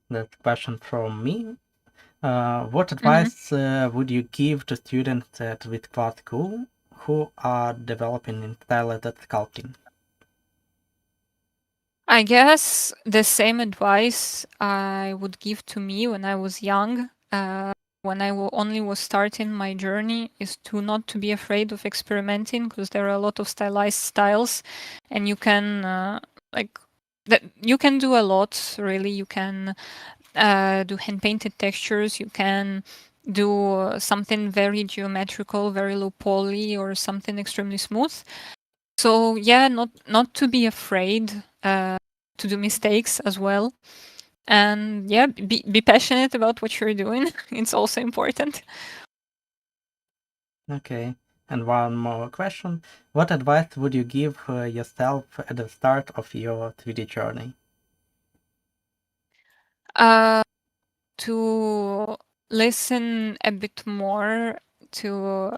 The question from me. What advice would you give to students at VSQUAD School who are developing in stylized sculpting? I guess the same advice I would give to me when I was young, when I only was starting my journey, is to not to be afraid of experimenting because there are a lot of stylized styles, and you can like that you can do a lot. Really, you can do hand painted textures. You can do something very geometrical, very low poly, or something extremely smooth. So yeah, not to be afraid to do mistakes as well, and yeah, be passionate about what you're doing. It's also important. Okay, and one more question. What advice would you give yourself at the start of your 3D journey? To listen a bit more to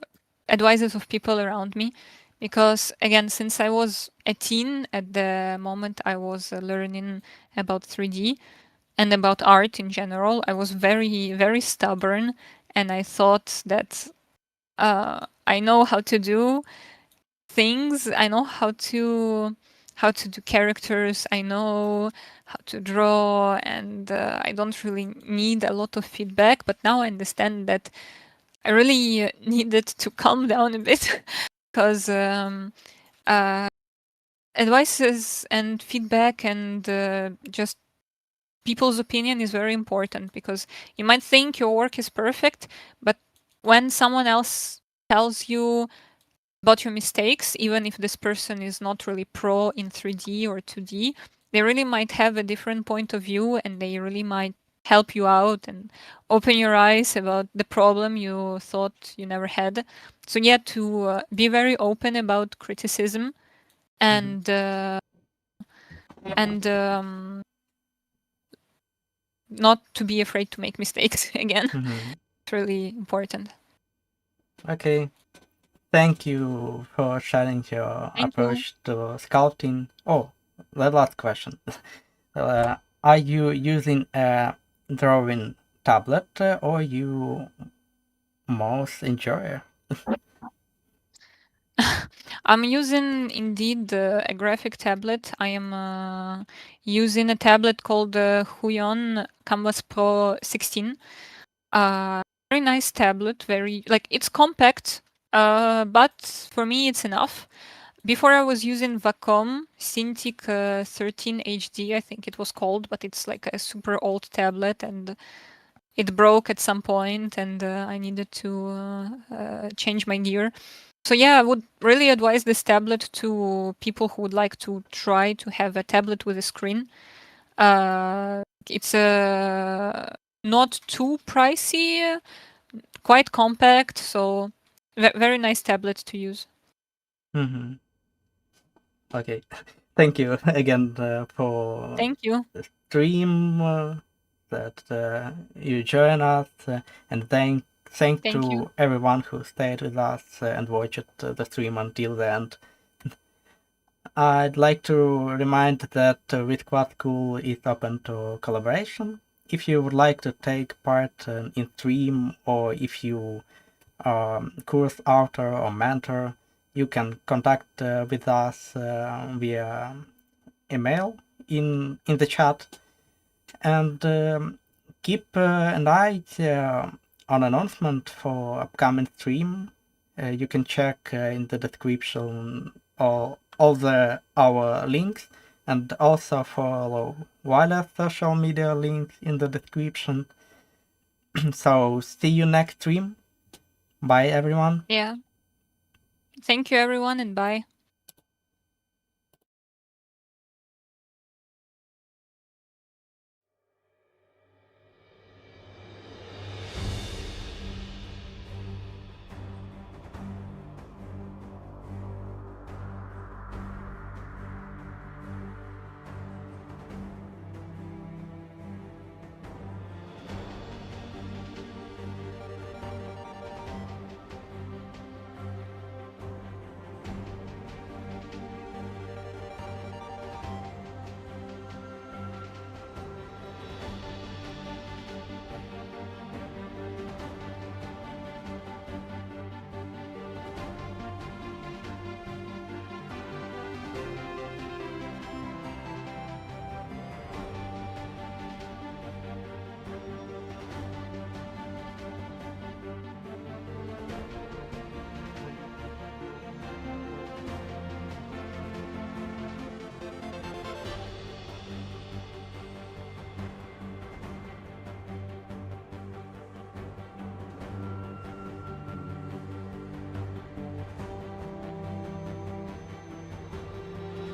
advices of people around me, because again, since I was a teen at the moment I was learning about 3D and about art in general, I was very, very stubborn, and I thought that I know how to do things. I know how to do characters. I know how to draw, and I don't really need a lot of feedback. But now I understand that I really needed to calm down a bit because advices and feedback and just people's opinion is very important, because you might think your work is perfect, but when someone else tells you about your mistakes, even if this person is not really pro in 3D or 2D, they really might have a different point of view and they really might help you out and open your eyes about the problem you thought you never had. So yeah, to be very open about criticism and not to be afraid to make mistakes again. It's really important. Okay. Thank you for sharing your Thank you. approach to sculpting. Oh, the last question. Are you using a drawing tablet or you most enjoy? I'm using indeed a graphic tablet. I am using a tablet called the Huion Canvas Pro 16. Very nice tablet. Very like it's compact, but for me it's enough. Before I was using Wacom Cintiq 13 HD, I think it was called, but it's like a super old tablet and it broke at some point, and I needed to change my gear. So yeah, I would really advise this tablet to people who would like to try to have a tablet with a screen. It's not too pricey, quite compact, so very nice tablet to use. Okay, thank you again for Thank you. the stream that you join us, and thank Thank to you. everyone who stayed with us and watched the stream until the end. I'd like to remind that VSQUAD School is open to collaboration. If you would like to take part in stream, or if you are course author or mentor, you can contact with us via email in the chat, and keep an eye on announcement for upcoming stream. You can check in the description all our links, and also follow Valia social media links in the description. So see you next stream. Bye everyone. Yeah. Thank you everyone, and bye.